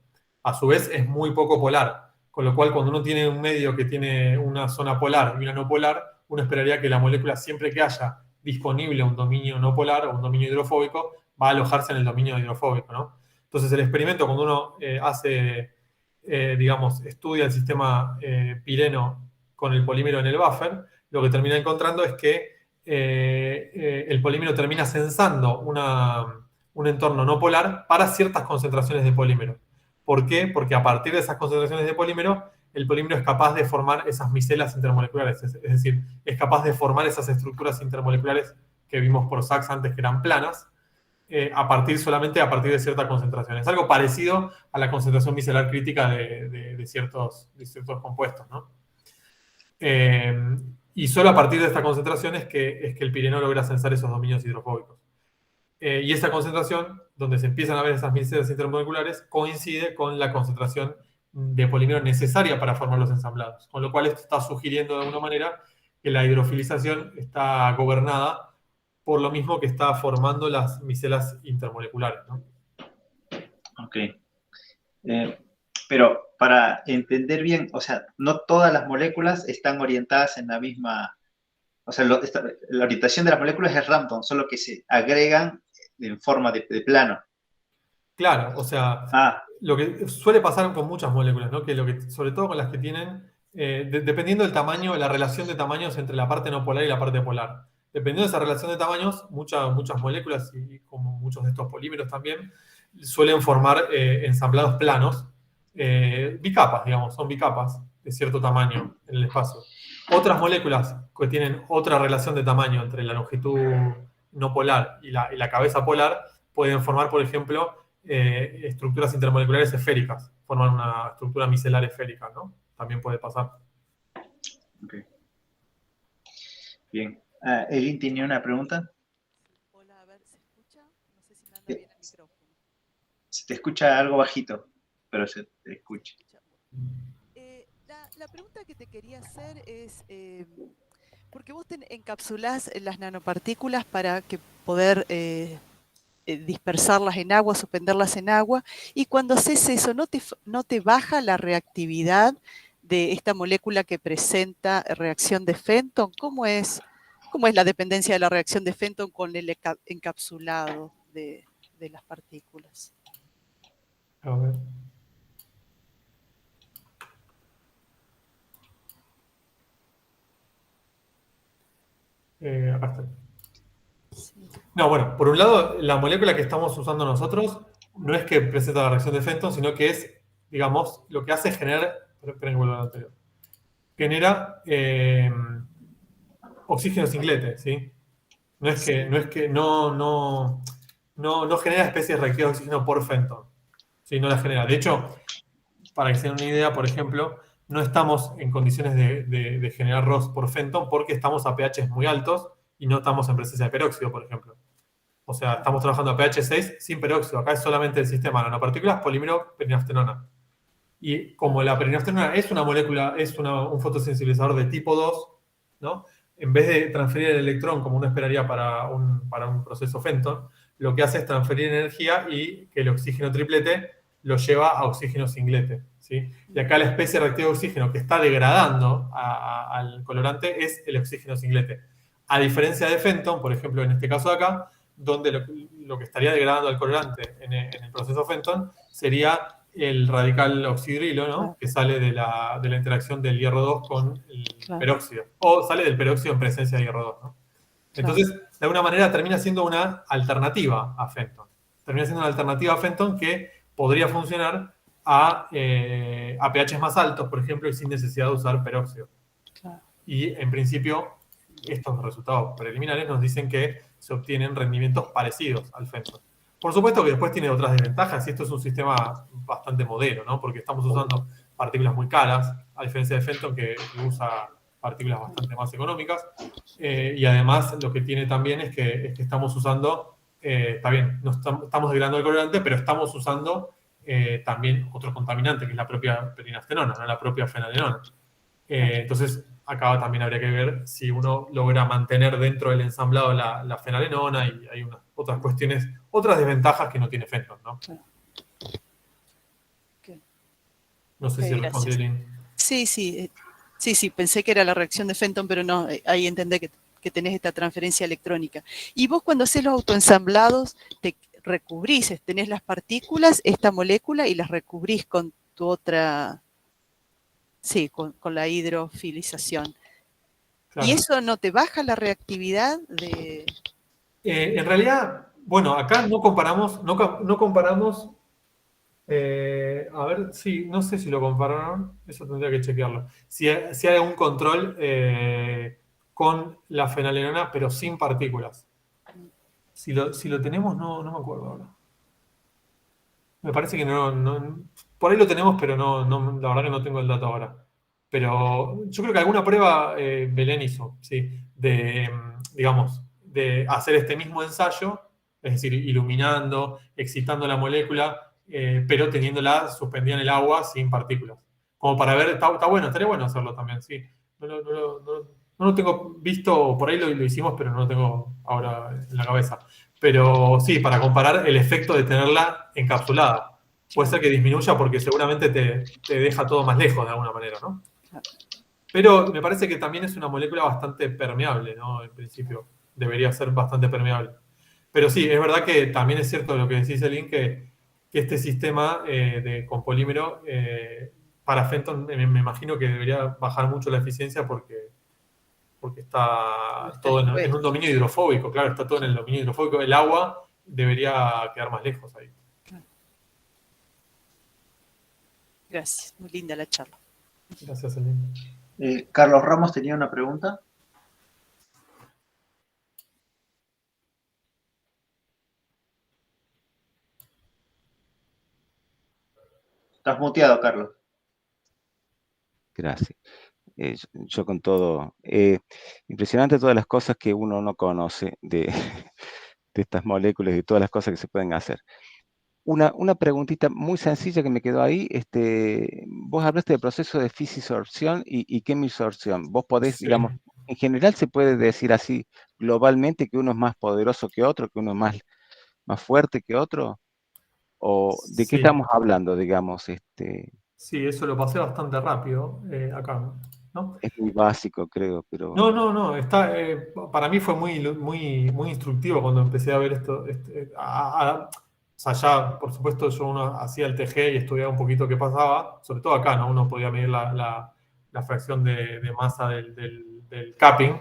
A su vez es muy poco polar, con lo cual cuando uno tiene un medio que tiene una zona polar y una no polar, uno esperaría que la molécula, siempre que haya disponible un dominio no polar o un dominio hidrofóbico, va a alojarse en el dominio hidrofóbico, ¿no? Entonces el experimento, cuando uno estudia el sistema pireno con el polímero en el buffer, lo que termina encontrando es que el polímero termina censando un entorno no polar para ciertas concentraciones de polímero. ¿Por qué? Porque a partir de esas concentraciones de polímero, el polímero es capaz de formar esas micelas intermoleculares, es decir, es capaz de formar esas estructuras intermoleculares que vimos por Sachs antes, que eran planas, solamente a partir de cierta concentración. Es algo parecido a la concentración micelar crítica de ciertos compuestos, ¿no? Y solo a partir de esta concentración es que el pireno logra censar esos dominios hidrofóbicos. Y esa concentración, donde se empiezan a ver esas micelas intermoleculares, coincide con la concentración de polímero necesaria para formar los ensamblados. Con lo cual esto está sugiriendo de alguna manera que la hidrofilización está gobernada por lo mismo que está formando las micelas intermoleculares, ¿no? Ok. Pero para entender bien, o sea, no todas las moléculas están orientadas en la misma... O sea, la orientación de las moléculas es random, solo que se agregan en forma de plano. Claro, o sea, lo que suele pasar con muchas moléculas, ¿no? Sobre todo con las que tienen, dependiendo del tamaño, la relación de tamaños entre la parte no polar y la parte polar. Dependiendo de esa relación de tamaños, muchas moléculas, y como muchos de estos polímeros también, suelen formar ensamblados planos, bicapas, digamos, son bicapas de cierto tamaño en el espacio. Otras moléculas que tienen otra relación de tamaño entre la longitud no polar y la cabeza polar pueden formar, por ejemplo, estructuras intermoleculares esféricas, forman una estructura micelar esférica, ¿no? También puede pasar. Ok. Bien. Elin tenía una pregunta. Hola, a ver, ¿se escucha? No sé si me anda bien el micrófono. Se te escucha algo bajito, pero se te escucha. La pregunta que te quería hacer es, porque vos encapsulás las nanopartículas para que poder dispersarlas en agua, suspenderlas en agua, y cuando haces eso, ¿no te baja la reactividad de esta molécula que presenta reacción de Fenton? ¿Cómo es la dependencia de la reacción de Fenton con el encapsulado de las partículas? A ver. Acá está. Sí. No, bueno, por un lado, la molécula que estamos usando nosotros no es que presenta la reacción de Fenton, sino que es, digamos, lo que hace es generar, esperen que vuelva al anterior, genera oxígeno singlete, ¿sí? No genera especies reactivas de oxígeno por Fenton, ¿sí? No la genera. De hecho, para que se den una idea, por ejemplo, no estamos en condiciones de generar ROS por Fenton porque estamos a pHs muy altos y no estamos en presencia de peróxido, por ejemplo. O sea, estamos trabajando a pH 6 sin peróxido. Acá es solamente el sistema nanopartículas, polímero, perinaftenona. Y como la perinaftenona es una molécula, es un fotosensibilizador de tipo 2, ¿no? En vez de transferir el electrón como uno esperaría para un proceso Fenton, lo que hace es transferir energía y que el oxígeno triplete lo lleva a oxígeno singlete, ¿sí? Y acá la especie reactiva de oxígeno que está degradando al colorante es el oxígeno singlete. A diferencia de Fenton, por ejemplo, en este caso de acá, donde lo que estaría degradando al colorante en el proceso Fenton sería el radical oxidrilo, ¿no? Claro. Que sale de la interacción del hierro 2 con el Claro. peróxido. O sale del peróxido en presencia de hierro 2, ¿no? Entonces, de alguna manera termina siendo una alternativa a Fenton. Termina siendo una alternativa a Fenton que podría funcionar a pHs más altos, por ejemplo, y sin necesidad de usar peróxido. Claro. Y en principio, estos resultados preliminares nos dicen que se obtienen rendimientos parecidos al Fenton. Por supuesto que después tiene otras desventajas, y esto es un sistema bastante modelo, ¿no? Porque estamos usando partículas muy caras, a diferencia de Fenton, que usa partículas bastante más económicas. Y además, lo que tiene también es que estamos usando, está bien, no estamos degradando el colorante, pero estamos usando también otro contaminante, que es la propia perinaftenona, no la propia fenalenona. Entonces, acá también habría que ver si uno logra mantener dentro del ensamblado la fenalenona, y hay otras cuestiones, otras desventajas que no tiene Fenton, ¿no? Claro. Okay. No sé si respondí, Lynn. Sí, pensé que era la reacción de Fenton, pero no, ahí entendé que tenés esta transferencia electrónica. Y vos cuando haces los autoensamblados, te recubrís, tenés las partículas, esta molécula, y las recubrís con tu otra... Sí, con la hidrofilización. Claro. ¿Y eso no te baja la reactividad de...? En realidad, bueno, acá no comparamos, a ver, sí, no sé si lo compararon, eso tendría que chequearlo. Si hay algún control con la fenalenona, pero sin partículas. Si lo tenemos, no me acuerdo ahora. Me parece que no, por ahí lo tenemos, pero no, la verdad que no tengo el dato ahora. Pero yo creo que alguna prueba Belén hizo, sí, digamos, de hacer este mismo ensayo, es decir, iluminando, excitando la molécula, pero teniéndola suspendida en el agua sin partículas. Como para ver, está bueno, estaría bueno hacerlo también, sí. No lo tengo visto, por ahí lo hicimos, pero no lo tengo ahora en la cabeza. Pero sí, para comparar el efecto de tenerla encapsulada. Puede ser que disminuya porque seguramente te deja todo más lejos de alguna manera, ¿no? Pero me parece que también es una molécula bastante permeable, ¿no? En principio debería ser bastante permeable. Pero sí, es verdad que también es cierto lo que decís, Elin, que este sistema con polímero para Fenton me imagino que debería bajar mucho la eficiencia porque está todo en un dominio hidrofóbico, claro, está todo en el dominio hidrofóbico. El agua debería quedar más lejos ahí. Gracias, muy linda la charla. Gracias, Elin. Carlos Ramos tenía una pregunta. Estás muteado, Carlos. Gracias. Yo con todo, impresionante todas las cosas que uno no conoce de estas moléculas y todas las cosas que se pueden hacer. Una preguntita muy sencilla que me quedó ahí, vos hablaste del proceso de fisisorción y quimisorción. Vos podés, Sí. digamos, en general se puede decir así globalmente que uno es más poderoso que otro, que uno es más fuerte que otro, o de qué estamos hablando, digamos, Sí, eso lo pasé bastante rápido acá, ¿no? Es muy básico, creo, pero... No, para mí fue muy instructivo cuando empecé a ver esto. O sea, ya, por supuesto, uno hacía el TG y estudiaba un poquito qué pasaba, sobre todo acá, ¿no? Uno podía medir la fracción de masa del capping,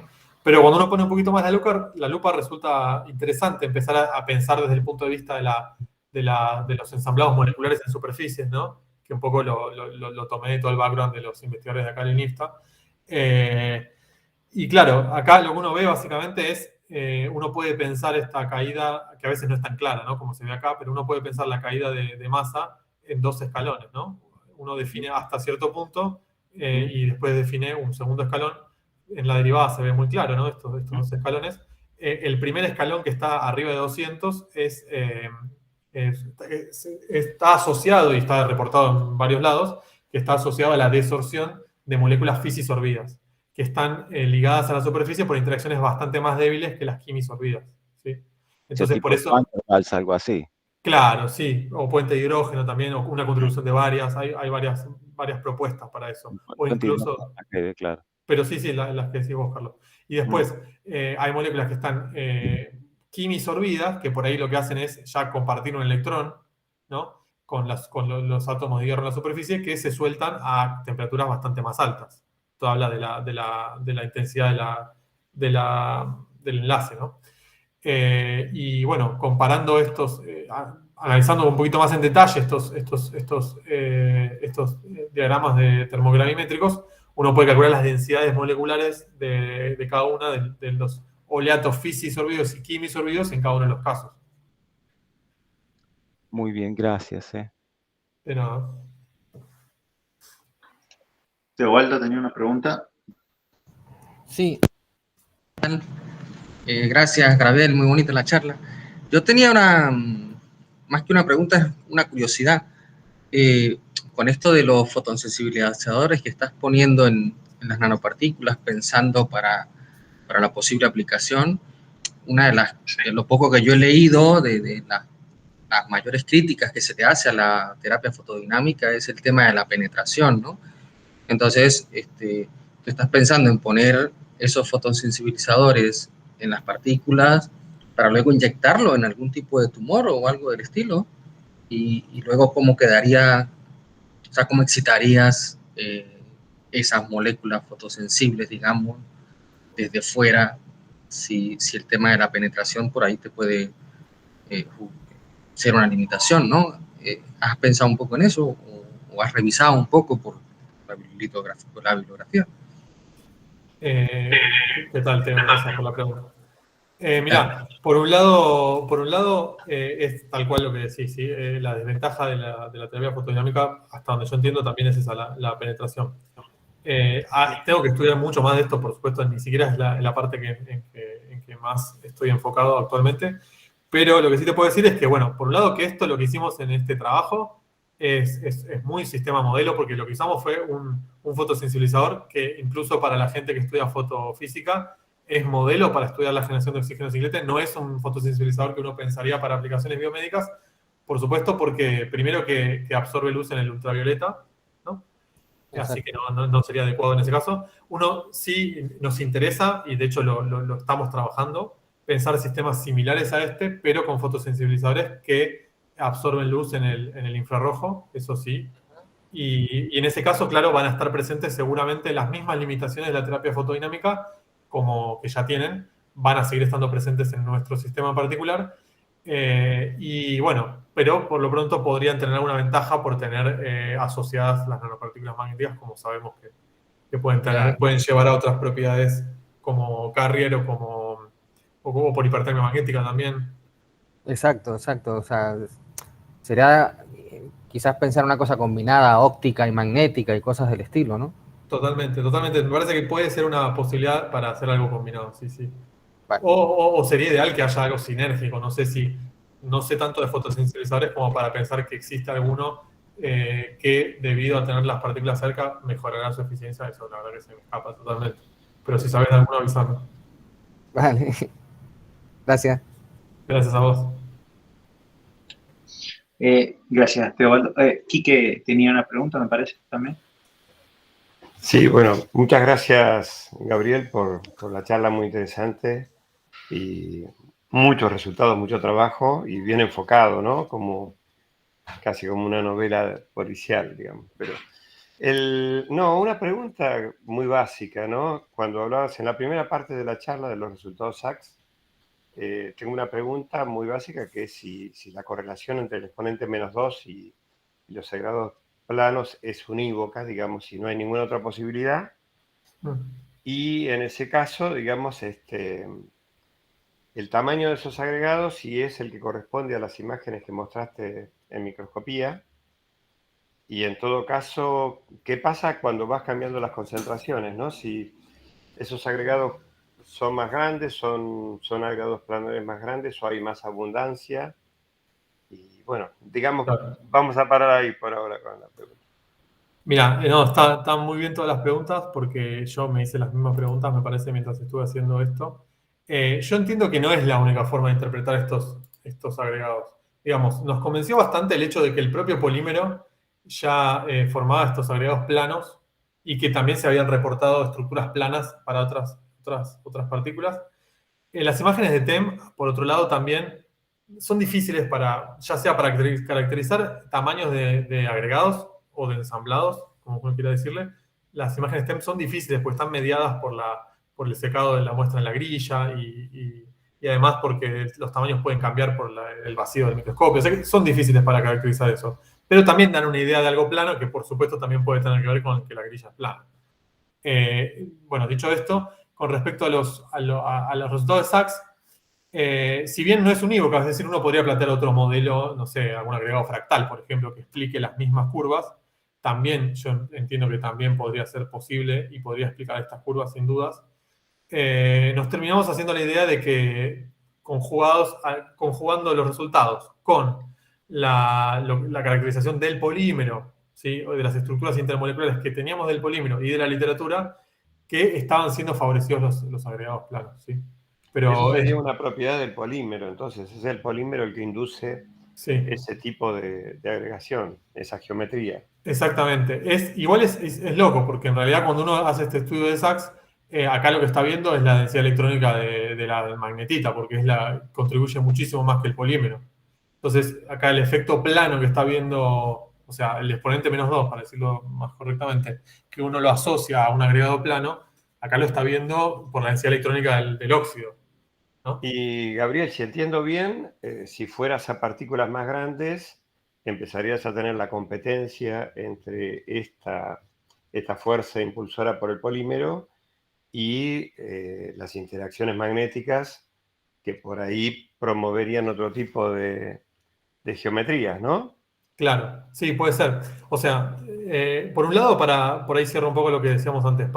pero cuando uno pone un poquito más la lupa resulta interesante empezar a pensar desde el punto de vista de los ensamblados moleculares en superficies, ¿no? Que un poco lo tomé de todo el background de los investigadores de acá en INIFTA. Y claro, acá lo que uno ve básicamente es, uno puede pensar esta caída, que a veces no es tan clara, ¿no? Como se ve acá, pero uno puede pensar la caída de masa en dos escalones, ¿no? Uno define hasta cierto punto y después define un segundo escalón. En la derivada se ve muy claro, ¿no? Estos dos escalones. El primer escalón que está arriba de 200 está asociado, y está reportado en varios lados, que está asociado a la desorción de moléculas fisisorbidas, que están ligadas a la superficie por interacciones bastante más débiles que las quimisorbidas, ¿sí? Entonces, por eso... algo así. Claro, sí, o puente de hidrógeno también, o una contribución de varias, hay varias propuestas para eso. O incluso... Claro. Pero sí, las que decís vos, Carlos. Y después hay moléculas que están quimisorbidas, que por ahí lo que hacen es ya compartir un electrón, ¿no? Con los átomos de hierro en la superficie, que se sueltan a temperaturas bastante más altas. Esto habla de la intensidad del enlace, ¿no? Y bueno, comparando estos, analizando un poquito más en detalle estos diagramas de termogravimétricos, uno puede calcular las densidades moleculares de cada una de los oleatos fisisorbidos y quimisorbidos en cada uno de los casos. Muy bien, gracias. De nada. Teobaldo tenía una pregunta. Sí. Gracias, Gabriel, muy bonita la charla. Yo tenía más que una pregunta, una curiosidad. Con esto de los fotosensibilizadores que estás poniendo en las nanopartículas, pensando para la posible aplicación, una de lo poco que yo he leído de las mayores críticas que se le hace a la terapia fotodinámica es el tema de la penetración, ¿no? Entonces, tú estás pensando en poner esos fotosensibilizadores en las partículas para luego inyectarlo en algún tipo de tumor o algo del estilo, y luego cómo quedaría, o sea, cómo excitarías esas moléculas fotosensibles, digamos, desde fuera, si el tema de la penetración por ahí te puede ser una limitación, ¿no? ¿Has pensado un poco en eso o has revisado un poco por la bibliografía? ¿Qué tal, Teo? Gracias por la pregunta. Mirá, por un lado es tal cual lo que decís, ¿sí? La desventaja de la terapia fotodinámica, hasta donde yo entiendo, también es esa, la penetración. Tengo que estudiar mucho más de esto, por supuesto, ni siquiera es la parte en que más estoy enfocado actualmente, pero lo que sí te puedo decir es que, bueno, por un lado que esto, lo que hicimos en este trabajo, es muy sistema modelo, porque lo que usamos fue un fotosensibilizador que incluso para la gente que estudia fotofísica es modelo para estudiar la generación de oxígeno singlete, no es un fotosensibilizador que uno pensaría para aplicaciones biomédicas, por supuesto, porque primero que absorbe luz en el ultravioleta, ¿no? Así que no sería adecuado en ese caso. Uno sí nos interesa, y de hecho lo estamos trabajando, pensar sistemas similares a este, pero con fotosensibilizadores que absorben luz en el infrarrojo, eso sí. Y en ese caso, claro, van a estar presentes seguramente las mismas limitaciones de la terapia fotodinámica, como que ya tienen, van a seguir estando presentes en nuestro sistema en particular. Y bueno, pero por lo pronto podrían tener alguna ventaja por tener asociadas las nanopartículas magnéticas, como sabemos que pueden llevar a otras propiedades como carrier o como por hipertermia magnética también. Exacto. O sea, sería quizás pensar una cosa combinada, óptica y magnética y cosas del estilo, ¿no? Totalmente. Me parece que puede ser una posibilidad para hacer algo combinado, sí. Vale. O sería ideal que haya algo sinérgico. No sé tanto de fotosensibilizadores como para pensar que existe alguno que, debido a tener las partículas cerca, mejorará su eficiencia. Eso la verdad que se me escapa totalmente. Pero si sabes de alguno, avísame. Vale. Gracias. Gracias a vos. Gracias, Teobaldo. Quique tenía una pregunta, me parece, también. Sí, bueno, muchas gracias, Gabriel, por la charla muy interesante y muchos resultados, mucho trabajo y bien enfocado, ¿no? Casi como una novela policial, digamos. Pero una pregunta muy básica, ¿no? Cuando hablabas en la primera parte de la charla de los resultados SACS, tengo una pregunta muy básica que es si la correlación entre el exponente -2 y los sagrados planos es unívoca, digamos, si no hay ninguna otra posibilidad. Y en ese caso, digamos, el tamaño de esos agregados, si es el que corresponde a las imágenes que mostraste en microscopía. Y en todo caso, ¿qué pasa cuando vas cambiando las concentraciones, ¿no? Si esos agregados son más grandes, son agregados planares más grandes o hay más abundancia. Y bueno, digamos, claro, vamos a parar ahí por ahora con la pregunta. Mira, están muy bien todas las preguntas porque yo me hice las mismas preguntas, me parece, mientras estuve haciendo esto. Yo entiendo que no es la única forma de interpretar estos agregados. Digamos, nos convenció bastante el hecho de que el propio polímero ya formaba estos agregados planos y que también se habían reportado estructuras planas para otras partículas. Las imágenes de TEM, por otro lado, también son difíciles ya sea para caracterizar tamaños de agregados o de ensamblados, como uno quiera decirle. Las imágenes TEM son difíciles porque están mediadas por el secado de la muestra en la grilla y además porque los tamaños pueden cambiar por el vacío del microscopio. O sea que son difíciles para caracterizar eso. Pero también dan una idea de algo plano que, por supuesto, también puede tener que ver con que la grilla es plana. Bueno, dicho esto, con respecto a los resultados de Sachs, si bien no es unívoco, es decir, uno podría plantear otro modelo, no sé, algún agregado fractal, por ejemplo, que explique las mismas curvas, también yo entiendo que también podría ser posible y podría explicar estas curvas sin dudas. Nos terminamos haciendo la idea de que conjugando los resultados con la caracterización del polímero, ¿sí? O de las estructuras intermoleculares que teníamos del polímero y de la literatura, que estaban siendo favorecidos los agregados planos, ¿sí? Pero eso sería una propiedad del polímero, entonces es el polímero el que induce ese tipo de agregación, esa geometría. Exactamente. Igual es loco, porque en realidad cuando uno hace este estudio de Sachs, acá lo que está viendo es la densidad electrónica de la magnetita, porque contribuye muchísimo más que el polímero. Entonces, acá el efecto plano que está viendo, o sea, el exponente -2, para decirlo más correctamente, que uno lo asocia a un agregado plano, acá lo está viendo por la densidad electrónica del óxido, ¿no? Y Gabriel, si entiendo bien, si fueras a partículas más grandes, empezarías a tener la competencia entre esta fuerza impulsora por el polímero y las interacciones magnéticas que por ahí promoverían otro tipo de geometrías, ¿no? Claro, sí, puede ser. O sea, por un lado, por ahí cierro un poco lo que decíamos antes,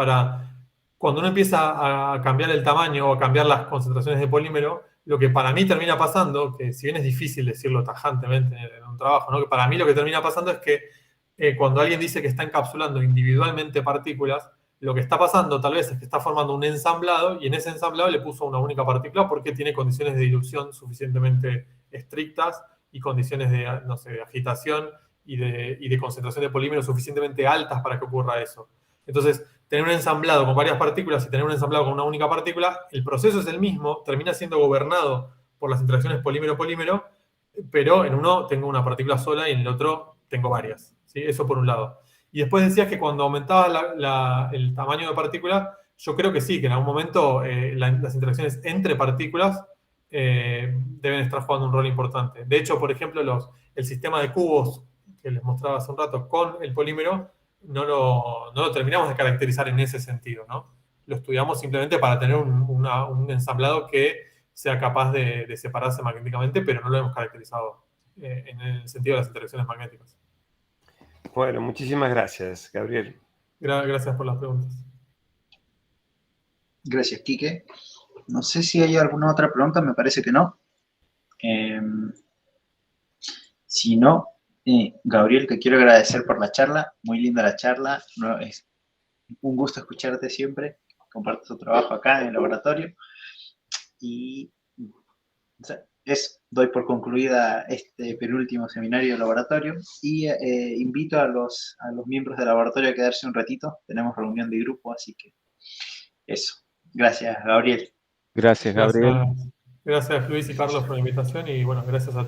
cuando uno empieza a cambiar el tamaño o a cambiar las concentraciones de polímero, lo que para mí termina pasando, que si bien es difícil decirlo tajantemente en un trabajo, ¿no? Que para mí lo que termina pasando es que cuando alguien dice que está encapsulando individualmente partículas, lo que está pasando tal vez es que está formando un ensamblado y en ese ensamblado le puso una única partícula porque tiene condiciones de dilución suficientemente estrictas y condiciones de, no sé, de agitación y de concentración de polímero suficientemente altas para que ocurra eso. Entonces, tener un ensamblado con varias partículas y tener un ensamblado con una única partícula, el proceso es el mismo, termina siendo gobernado por las interacciones polímero-polímero, pero en uno tengo una partícula sola y en el otro tengo varias, ¿sí? Eso por un lado. Y después decías que cuando aumentaba el tamaño de partícula, yo creo que sí, que en algún momento las interacciones entre partículas deben estar jugando un rol importante. De hecho, por ejemplo, el sistema de cubos que les mostraba hace un rato con el polímero, no lo terminamos de caracterizar en ese sentido, ¿no? Lo estudiamos simplemente para tener un ensamblado que sea capaz de separarse magnéticamente, pero no lo hemos caracterizado en el sentido de las interacciones magnéticas. Bueno, muchísimas gracias, Gabriel. Gracias por las preguntas. Gracias, Quique. No sé si hay alguna otra pregunta, me parece que no. Si no, Gabriel, te quiero agradecer por la charla, muy linda la charla, no, es un gusto escucharte siempre, compartes tu trabajo acá en el laboratorio y doy por concluida este penúltimo seminario del laboratorio y invito a los miembros del laboratorio a quedarse un ratito, tenemos reunión de grupo, así que eso. Gracias, Gabriel. Gracias, Gabriel. Gracias, Luis y Carlos, por la invitación y bueno, gracias a todos.